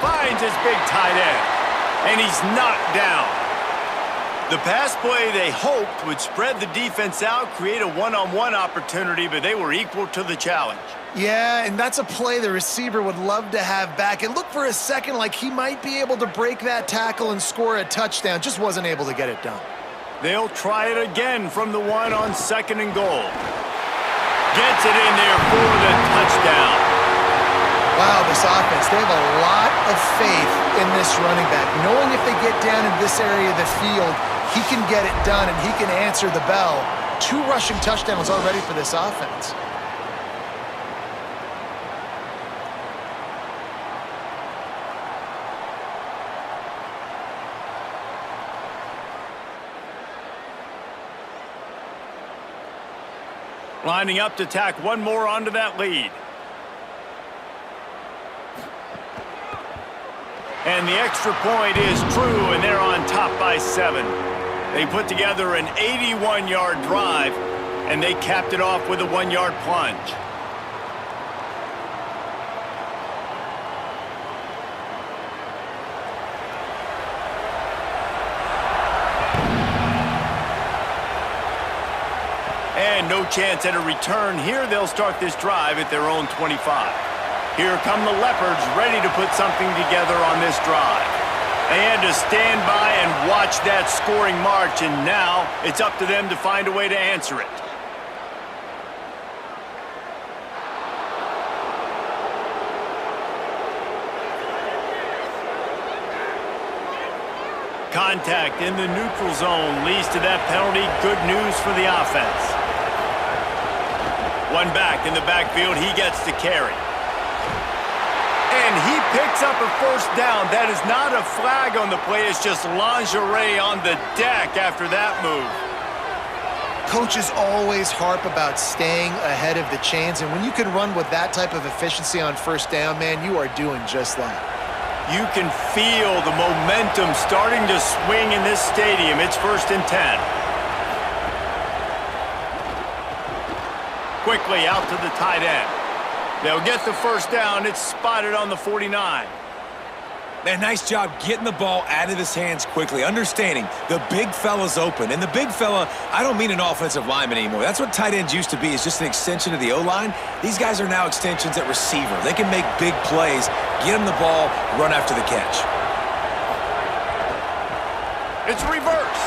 Finds his big tight end, and he's knocked down. The pass play they hoped would spread the defense out, create a one-on-one opportunity, but they were equal to the challenge. Yeah, and that's a play the receiver would love to have back. It looked for a second like he might be able to break that tackle and score a touchdown. Just wasn't able to get it done. They'll try it again from the 1 on 2nd and goal. Gets it in there for the touchdown. Wow, this offense, they have a lot of faith in this running back. Knowing if they get down in this area of the field, he can get it done and he can answer the bell. 2 rushing touchdowns already for this offense. Lining up to tack one more onto that lead. And the extra point is true, and they're on top by 7. They put together an 81-yard drive, and they capped it off with a 1-yard plunge. And no chance at a return here. They'll start this drive at their own 25. Here come the Leopards, ready to put something together on this drive. They had to stand by and watch that scoring march, and now it's up to them to find a way to answer it. Contact in the neutral zone leads to that penalty. Good news for the offense. One back in the backfield. He gets to carry. And he picks up a first down. That is not a flag on the play. It's just lingerie on the deck after that move. Coaches always harp about staying ahead of the chains, and when you can run with that type of efficiency on first down, man, you are doing just that. You can feel the momentum starting to swing in this stadium. It's 1st and 10. Quickly out to the tight end. They'll get the first down. It's spotted on the 49. Man, nice job getting the ball out of his hands quickly, understanding the big fella's open. And the big fella, I don't mean an offensive lineman anymore. That's what tight ends used to be, is just an extension of the O-line. These guys are now extensions at receiver. They can make big plays, get him the ball, run after the catch. It's reverse.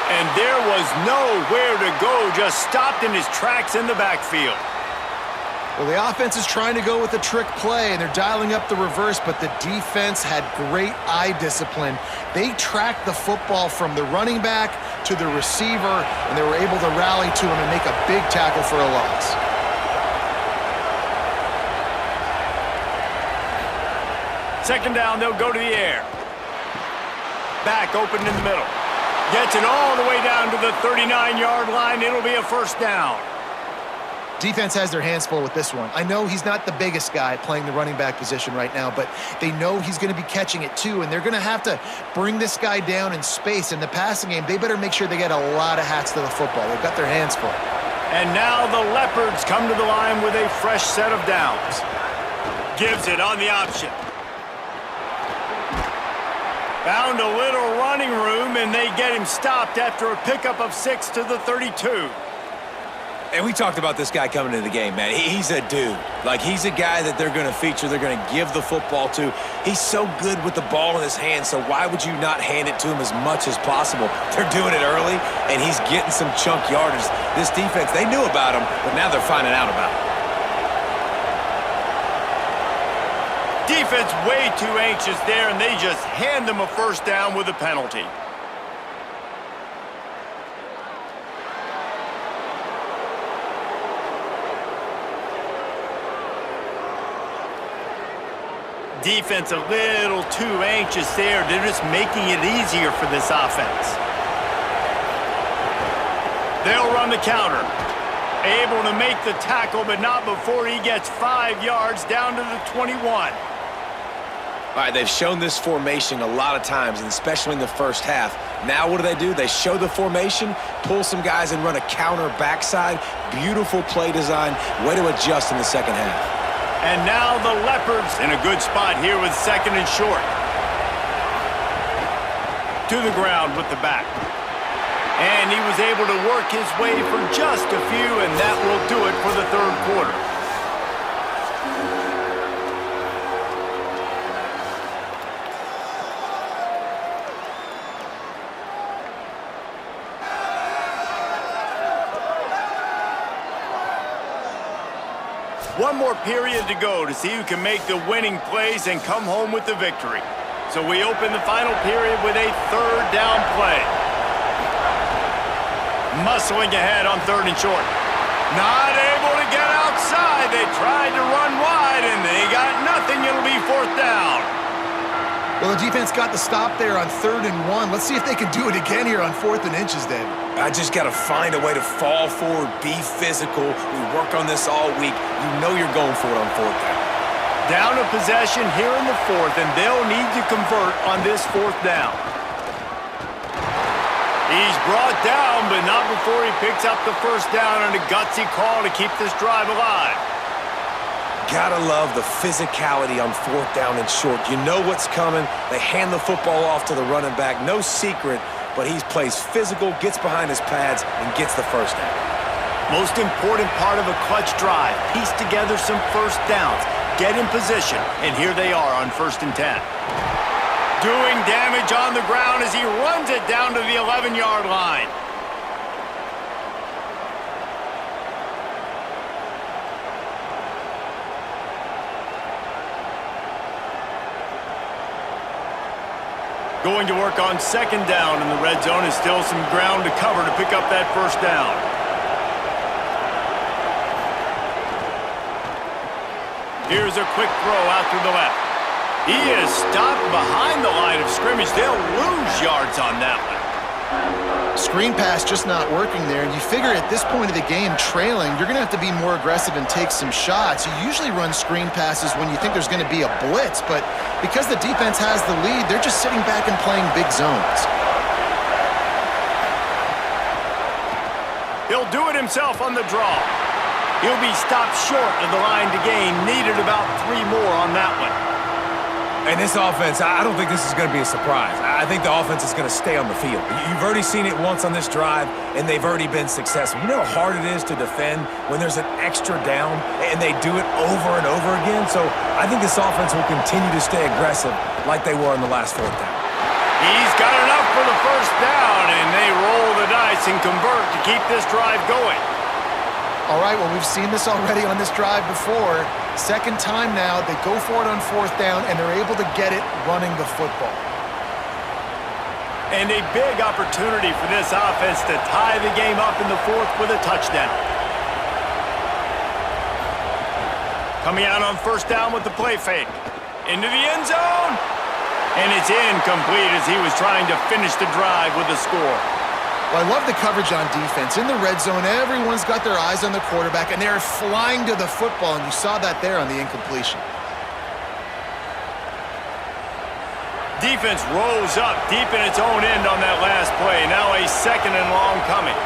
And there was nowhere to go, just stopped in his tracks in the backfield. Well, the offense is trying to go with a trick play, and they're dialing up the reverse, but the defense had great eye discipline. They tracked the football from the running back to the receiver, and they were able to rally to him and make a big tackle for a loss. Second down, they'll go to the air. Back open in the middle. Gets it all the way down to the 39-yard line. It'll be a first down. Defense has their hands full with this one. I know he's not the biggest guy playing the running back position right now, but they know he's going to be catching it too, and they're going to have to bring this guy down in space. In the passing game, they better make sure they get a lot of hats to the football. They've got their hands full. And now the Leopards come to the line with a fresh set of downs. Gives it on the option. Found a little running room, and they get him stopped after a pickup of 6 to the 32. And we talked about this guy coming into the game, man. He's a dude. Like, he's a guy that they're going to feature, they're going to give the football to. He's so good with the ball in his hand, so why would you not hand it to him as much as possible? They're doing it early, and he's getting some chunk yardage. This defense, they knew about him, but now they're finding out about him. Defense way too anxious there, and they just hand them a first down with a penalty. Defense a little too anxious there. They're just making it easier for this offense. They'll run the counter. Able to make the tackle, but not before he gets 5 yards down to the 21. All right, they've shown this formation a lot of times, and especially in the first half. Now what do? They show the formation, pull some guys, and run a counter backside. Beautiful play design. Way to adjust in the second half. And now the Leopards in a good spot here with 2nd and short. To the ground with the back. And he was able to work his way for just a few, and that will do it for the 3rd quarter. One more period to go to see who can make the winning plays and come home with the victory. So we open the final period with a 3rd down play. Muscling ahead on 3rd and short. Not able to get outside. They tried to run wide, and they got nothing. It'll be 4th down. Well, the defense got the stop there on 3rd and 1. Let's see if they can do it again here on 4th and inches, David. I just got to find a way to fall forward, be physical. We work on this all week. You know you're going for it on 4th down. Down a possession here in the 4th, and they'll need to convert on this 4th down. He's brought down, but not before he picks up the first down on a gutsy call to keep this drive alive. Gotta love the physicality on 4th down and short. You know what's coming. They hand the football off to the running back. No secret, but he plays physical, gets behind his pads, and gets the first down. Most important part of a clutch drive. Piece together some first downs. Get in position, and here they are on 1st and 10. Doing damage on the ground as he runs it down to the 11-yard line. Going to work on second down in the red zone is still some ground to cover to pick up that first down. Here's a quick throw out to the left. He is stopped behind the line of scrimmage. They'll lose yards on that one. Screen pass just not working there. And you figure at this point of the game, trailing, you're going to have to be more aggressive and take some shots. You usually run screen passes when you think there's going to be a blitz, but because the defense has the lead, they're just sitting back and playing big zones. He'll do it himself on the draw. He'll be stopped short of the line to gain. Needed about 3 more on that one. And this offense, I don't think this is going to be a surprise. I think the offense is going to stay on the field. You've already seen it once on this drive, and they've already been successful. You know how hard it is to defend when there's an extra down, and they do it over and over again? So I think this offense will continue to stay aggressive like they were on the last fourth down. He's got enough for the first down, and they roll the dice and convert to keep this drive going. All right, well, we've seen this already on this drive before. Second time now, they go for it on fourth down, and they're able to get it running the football. And a big opportunity for this offense to tie the game up in the fourth with a touchdown. Coming out on first down with the play fake. Into the end zone. And it's incomplete as he was trying to finish the drive with a score. Well, I love the coverage on defense. In the red zone, everyone's got their eyes on the quarterback, and they're flying to the football, and you saw that there on the incompletion. Defense rose up deep in its own end on that last play. Now a second and long coming.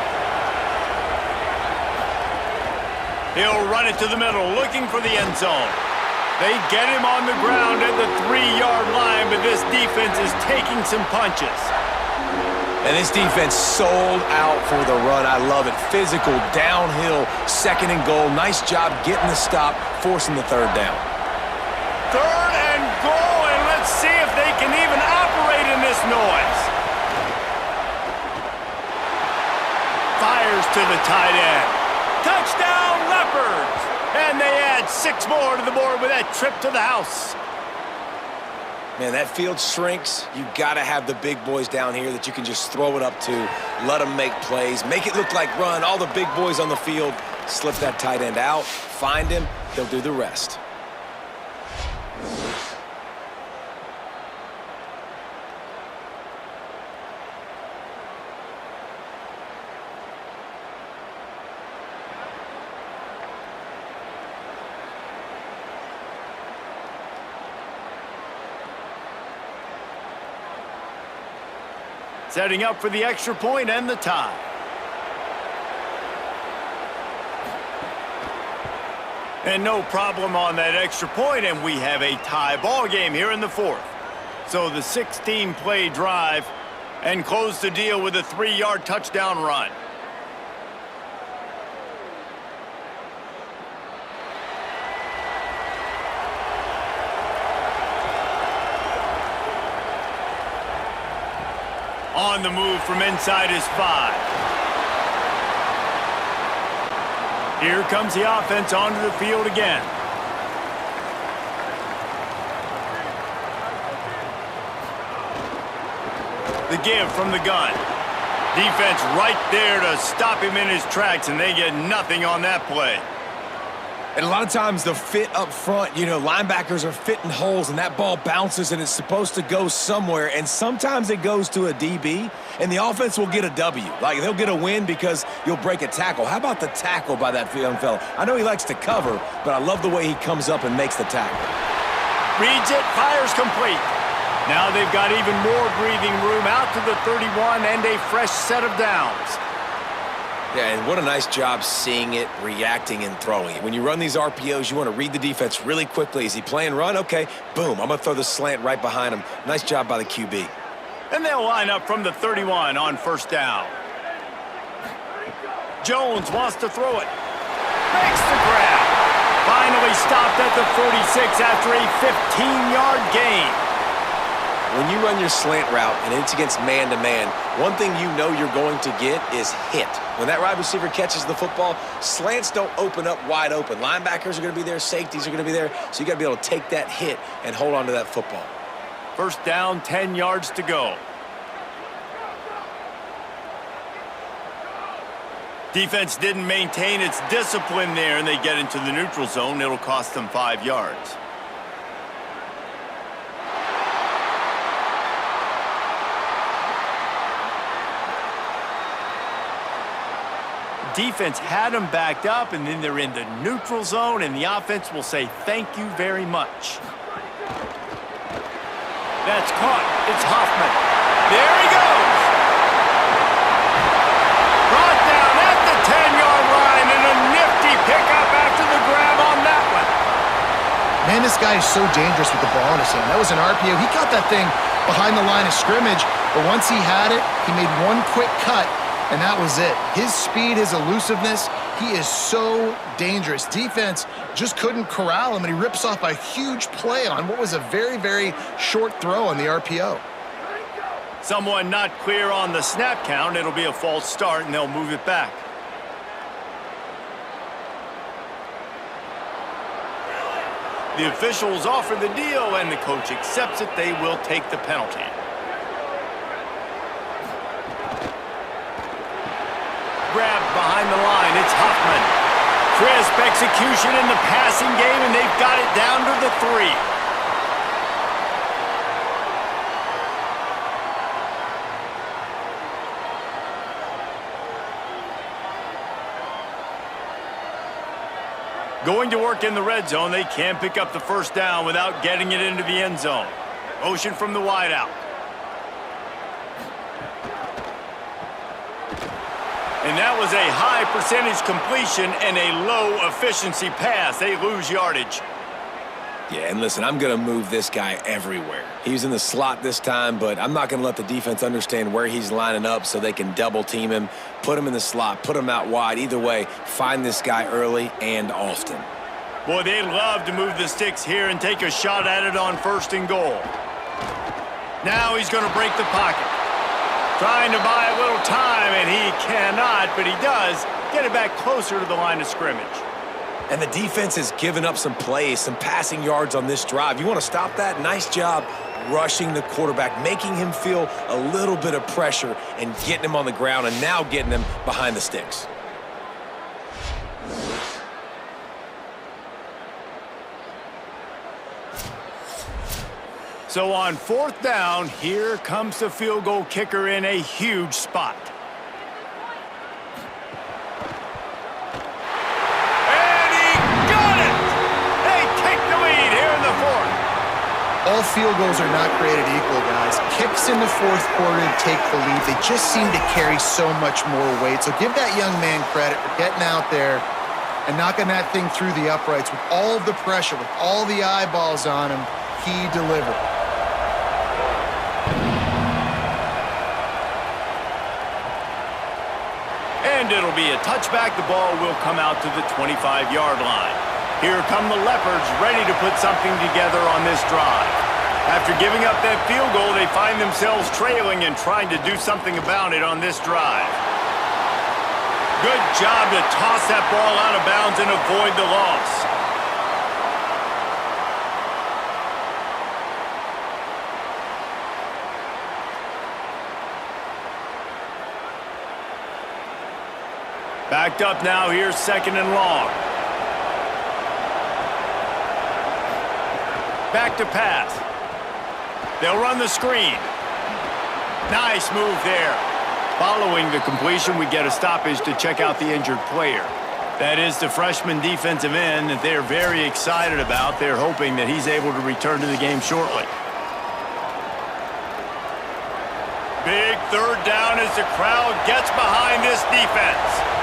He'll run it to the middle, looking for the end zone. They get him on the ground at the 3-yard line, but this defense is taking some punches. And this defense sold out for the run. I love it. Physical, downhill, second and goal. Nice job getting the stop, forcing the third down. Third and goal, and let's see if they can even operate in this noise. Fires to the tight end. Touchdown, Leopards! And they add 6 more to the board with that trip to the house. Man, that field shrinks. You got to have the big boys down here that you can just throw it up to, let them make plays, make it look like run. All the big boys on the field, slip that tight end out, find him, they'll do the rest. Setting up for the extra point and the tie. And no problem on that extra point, and we have a tie ball game here in the fourth. So the 16-play drive and close the deal with a 3-yard touchdown run. On the move from inside his 5. Here comes the offense onto the field again. The give from the gun. Defense right there to stop him in his tracks, and they get nothing on that play. And a lot of times the fit up front, you know, linebackers are fitting holes, and that ball bounces, and it's supposed to go somewhere, and sometimes it goes to a DB, and the offense will get a W. Like, they'll get a win because you'll break a tackle. How about the tackle by that young fella? I know he likes to cover, but I love the way he comes up and makes the tackle. Reads it, fires complete. Now they've got even more breathing room out to the 31 and a fresh set of downs. Yeah, and what a nice job seeing it, reacting, and throwing it. When you run these RPOs, you want to read the defense really quickly. Is he playing run? Okay, boom, I'm going to throw the slant right behind him. Nice job by the QB. And they'll line up from the 31 on first down. Jones wants to throw it. Makes the grab. Finally stopped at the 46 after a 15-yard gain. When you run your slant route and it's against man-to-man, one thing you know you're going to get is hit. When that wide receiver catches the football, slants don't open up wide open. Linebackers are going to be there, safeties are going to be there, so you got to be able to take that hit and hold on to that football. First down, 10 yards to go. Defense didn't maintain its discipline there, and they get into the neutral zone. It'll cost them 5 yards. Defense had them backed up, and then they're in the neutral zone, and the offense will say thank you very much. That's caught. It's Hoffman. There he goes. Brought down at the 10-yard line, and a nifty pickup after the grab on that one. Man, this guy is so dangerous with the ball in his hand. That was an RPO. He got that thing behind the line of scrimmage, but once he had it, he made one quick cut, and that was it. His speed, his elusiveness, he is so dangerous. Defense just couldn't corral him, and he rips off a huge play on what was a very, very short throw on the RPO. Someone not clear on the snap count. It'll be a false start, and they'll move it back. The officials offer the deal, and the coach accepts it. They will take the penalty. Grabbed behind the line. It's Hoffman. Crisp execution in the passing game, and they've got it down to the 3. Going to work in the red zone, they can't pick up the first down without getting it into the end zone. Motion from the wideout. And that was a high percentage completion and a low efficiency pass. They lose yardage. Yeah, and listen, I'm going to move this guy everywhere. He's in the slot this time, but I'm not going to let the defense understand where he's lining up so they can double team him, put him in the slot, put him out wide. Either way, find this guy early and often. Boy, they love to move the sticks here and take a shot at it on 1st and goal. Now he's going to break the pocket. Trying to buy a little time, and he cannot, but he does get it back closer to the line of scrimmage. And the defense has given up some plays, some passing yards on this drive. You want to stop that? Nice job rushing the quarterback, making him feel a little bit of pressure and getting him on the ground and now getting him behind the sticks. So on 4th down, here comes the field goal kicker in a huge spot. And he got it! They take the lead here in the 4th. All field goals are not created equal, guys. Kicks in the 4th quarter to take the lead. They just seem to carry so much more weight. So give that young man credit for getting out there and knocking that thing through the uprights with all of the pressure, with all the eyeballs on him. He delivered. And it'll be a touchback. The ball will come out to the 25-yard line. Here come the Leopards, ready to put something together on this drive. After giving up that field goal, they find themselves trailing and trying to do something about it on this drive. Good job to toss that ball out of bounds and avoid the loss. Backed up now, here's 2nd and long. Back to pass. They'll run the screen. Nice move there. Following the completion, we get a stoppage to check out the injured player. That is the freshman defensive end that they're very excited about. They're hoping that he's able to return to the game shortly. Big 3rd down as the crowd gets behind this defense.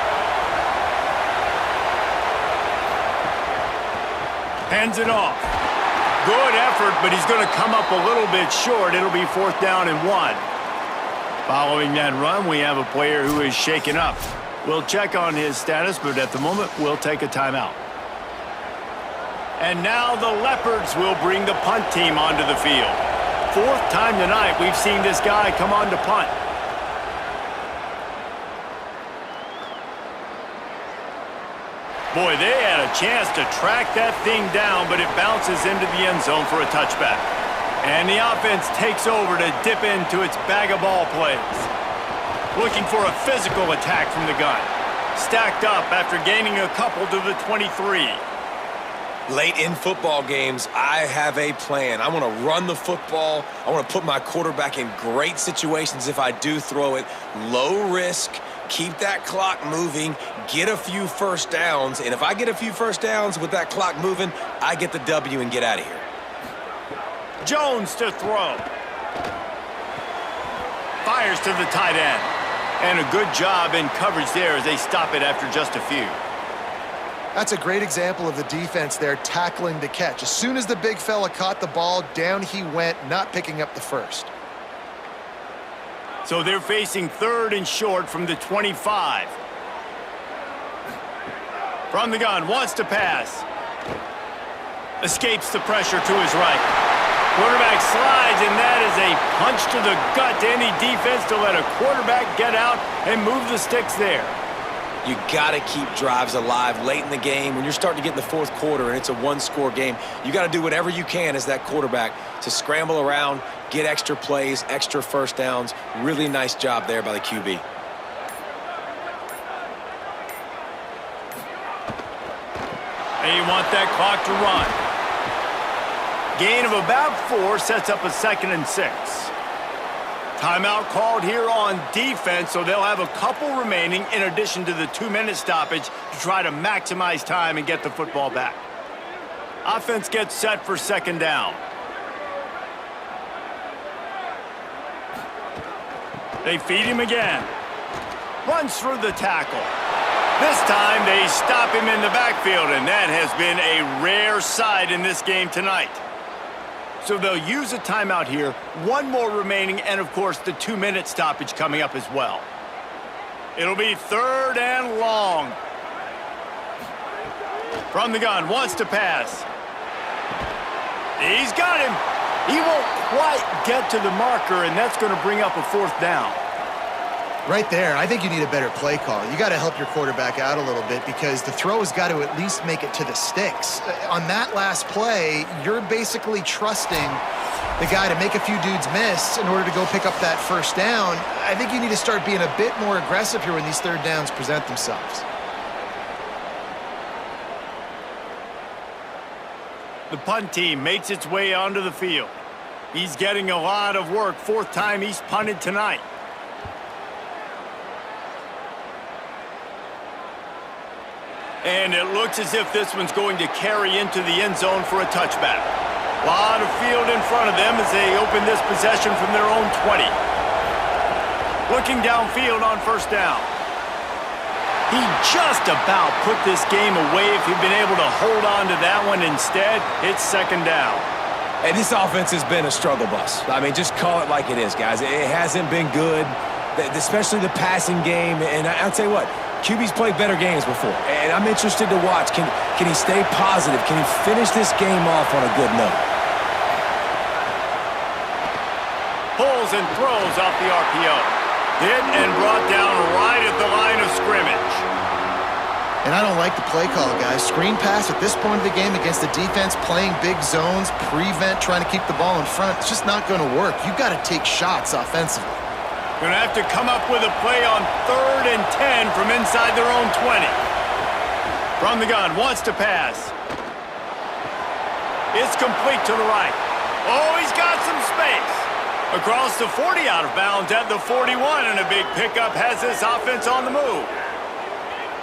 Hands it off. Good effort, but he's going to come up a little bit short. It'll be 4th down and 1. Following that run, we have a player who is shaken up. We'll check on his status, but at the moment, we'll take a timeout. And now the Leopards will bring the punt team onto the field. 4th time tonight we've seen this guy come on to punt. Boy, they had a chance to track that thing down, but it bounces into the end zone for a touchback. And the offense takes over to dip into its bag of ball plays. Looking for a physical attack from the gun. Stacked up after gaining a couple to the 23. Late in football games, I have a plan. I want to run the football. I want to put my quarterback in great situations if I do throw it. Low risk, keep that clock moving, get a few first downs. And if I get a few first downs with that clock moving, I get the W and get out of here. Jones to throw. Fires to the tight end. And a good job in coverage there as they stop it after just a few. That's a great example of the defense there tackling the catch. As soon as the big fella caught the ball, down he went, not picking up the first. So they're facing 3rd and short from the 25. From the gun, wants to pass. Escapes the pressure to his right. Quarterback slides, and that is a punch to the gut to any defense to let a quarterback get out and move the sticks there. You got to keep drives alive late in the game. When you're starting to get in the 4th quarter and it's a one-score game, you got to do whatever you can as that quarterback to scramble around, get extra plays, extra first downs. Really nice job there by the QB. They want that clock to run. Gain of about 4 sets up a 2nd and 6. Timeout called here on defense, so they'll have a couple remaining in addition to the 2-minute stoppage to try to maximize time and get the football back. Offense gets set for 2nd down. They feed him again. Runs through the tackle. This time they stop him in the backfield, and that has been a rare sight in this game tonight. So they'll use a timeout here, 1 more remaining, and of course the 2-minute stoppage coming up as well. It'll be 3rd and long. From the gun, wants to pass. He's got him. He won't quite get to the marker, and that's going to bring up a 4th down. Right there, I think you need a better play call. You got to help your quarterback out a little bit because the throw has got to at least make it to the sticks. On that last play, you're basically trusting the guy to make a few dudes miss in order to go pick up that first down. I think you need to start being a bit more aggressive here when these 3rd downs present themselves. The punt team makes its way onto the field. He's getting a lot of work. 4th time he's punted tonight. And it looks as if this one's going to carry into the end zone for a touchback. A lot of field in front of them as they open this possession from their own 20. Looking downfield on 1st down. He just about put this game away if he'd been able to hold on to that one. Instead, it's 2nd down. And this offense has been a struggle bus. I mean, just call it like it is, guys. It hasn't been good, especially the passing game. And I'll tell you what, QB's played better games before, and I'm interested to watch. Can he stay positive? Can he finish this game off on a good note? Pulls and throws off the RPO. Hit and brought down right at the line of scrimmage. And I don't like the play call, guys. Screen pass at this point of the game against the defense, playing big zones, prevent, trying to keep the ball in front. It's just not going to work. You've got to take shots offensively. Going to have to come up with a play on 3rd and 10 from inside their own 20. From the gun, wants to pass. It's complete to the right. Oh, he's got some space. Across the 40, out of bounds at the 41, and a big pickup has this offense on the move.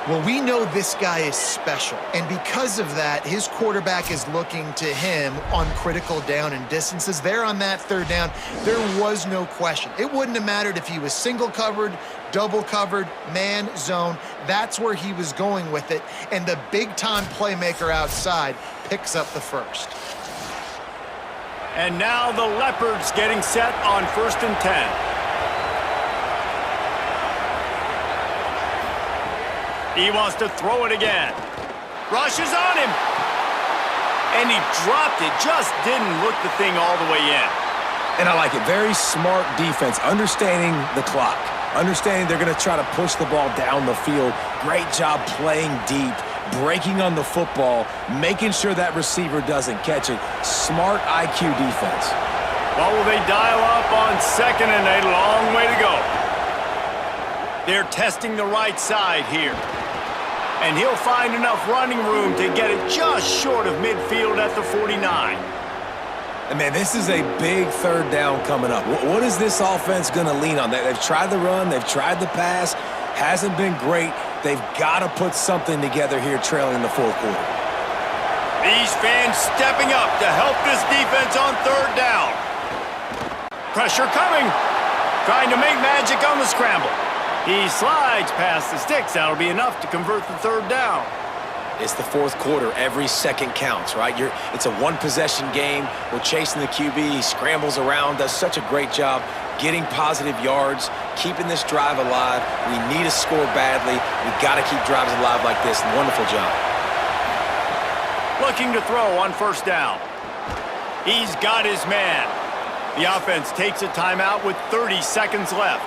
Well, we know this guy is special, and because of that, his quarterback is looking to him on critical down and distances. There on that 3rd down, there was no question. It wouldn't have mattered if he was single covered, double covered, man, zone. That's where he was going with it, and the big-time playmaker outside picks up the first. And now the Leopards getting set on 1st and 10. He wants to throw it again. Rushes on him. And he dropped it. Just didn't look the thing all the way in. And I like it. Very smart defense. Understanding the clock. Understanding they're going to try to push the ball down the field. Great job playing deep. Breaking on the football. Making sure that receiver doesn't catch it. Smart IQ defense. What will they dial up on second and a long way to go? They're testing the right side here. And he'll find enough running room to get it just short of midfield at the 49. And man, this is a big third down coming up. What is this offense going to lean on? They've tried the run, they've tried the pass, hasn't been great. They've got to put something together here trailing in the fourth quarter. These fans stepping up to help this defense on third down. Pressure coming. Trying to make magic on the scramble. He slides past the sticks. That'll be enough to convert the third down. It's the fourth quarter. Every second counts, right? It's a one-possession game. We're chasing the QB. He scrambles around, does such a great job getting positive yards, keeping this drive alive. We need to score badly. We've got to keep drives alive like this. Wonderful job. Looking to throw on first down. He's got his man. The offense takes a timeout with 30 seconds left.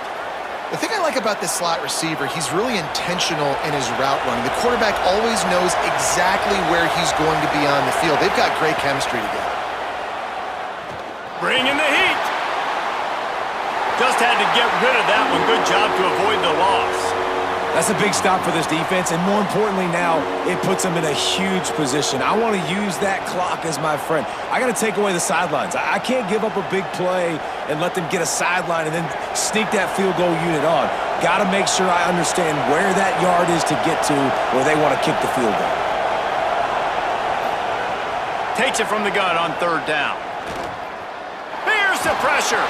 The thing I like about this slot receiver, he's really intentional in his route running. The quarterback always knows exactly where he's going to be on the field. They've got great chemistry together. Bringing the heat. Just had to get rid of that one. Good job to avoid the loss. That's a big stop for this defense, and more importantly now, it puts them in a huge position. I want to use that clock as my friend. I got to take away the sidelines. I can't give up a big play and let them get a sideline and then sneak that field goal unit on. Got to make sure I understand where that yard is to get to where they want to kick the field goal. Takes it from the gun on third down. Here's the pressure.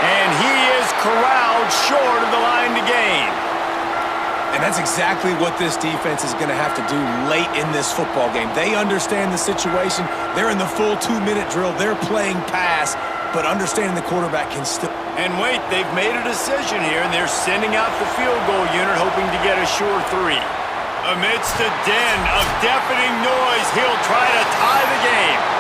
And he is corralled short of the line to gain. And that's exactly what this defense is going to have to do late in this football game. They understand the situation. They're in the full 2-minute drill. They're playing pass, but understanding the quarterback can still... And wait, they've made a decision here, and they're sending out the field goal unit, hoping to get a sure 3. Amidst a din of deafening noise, he'll try to tie the game.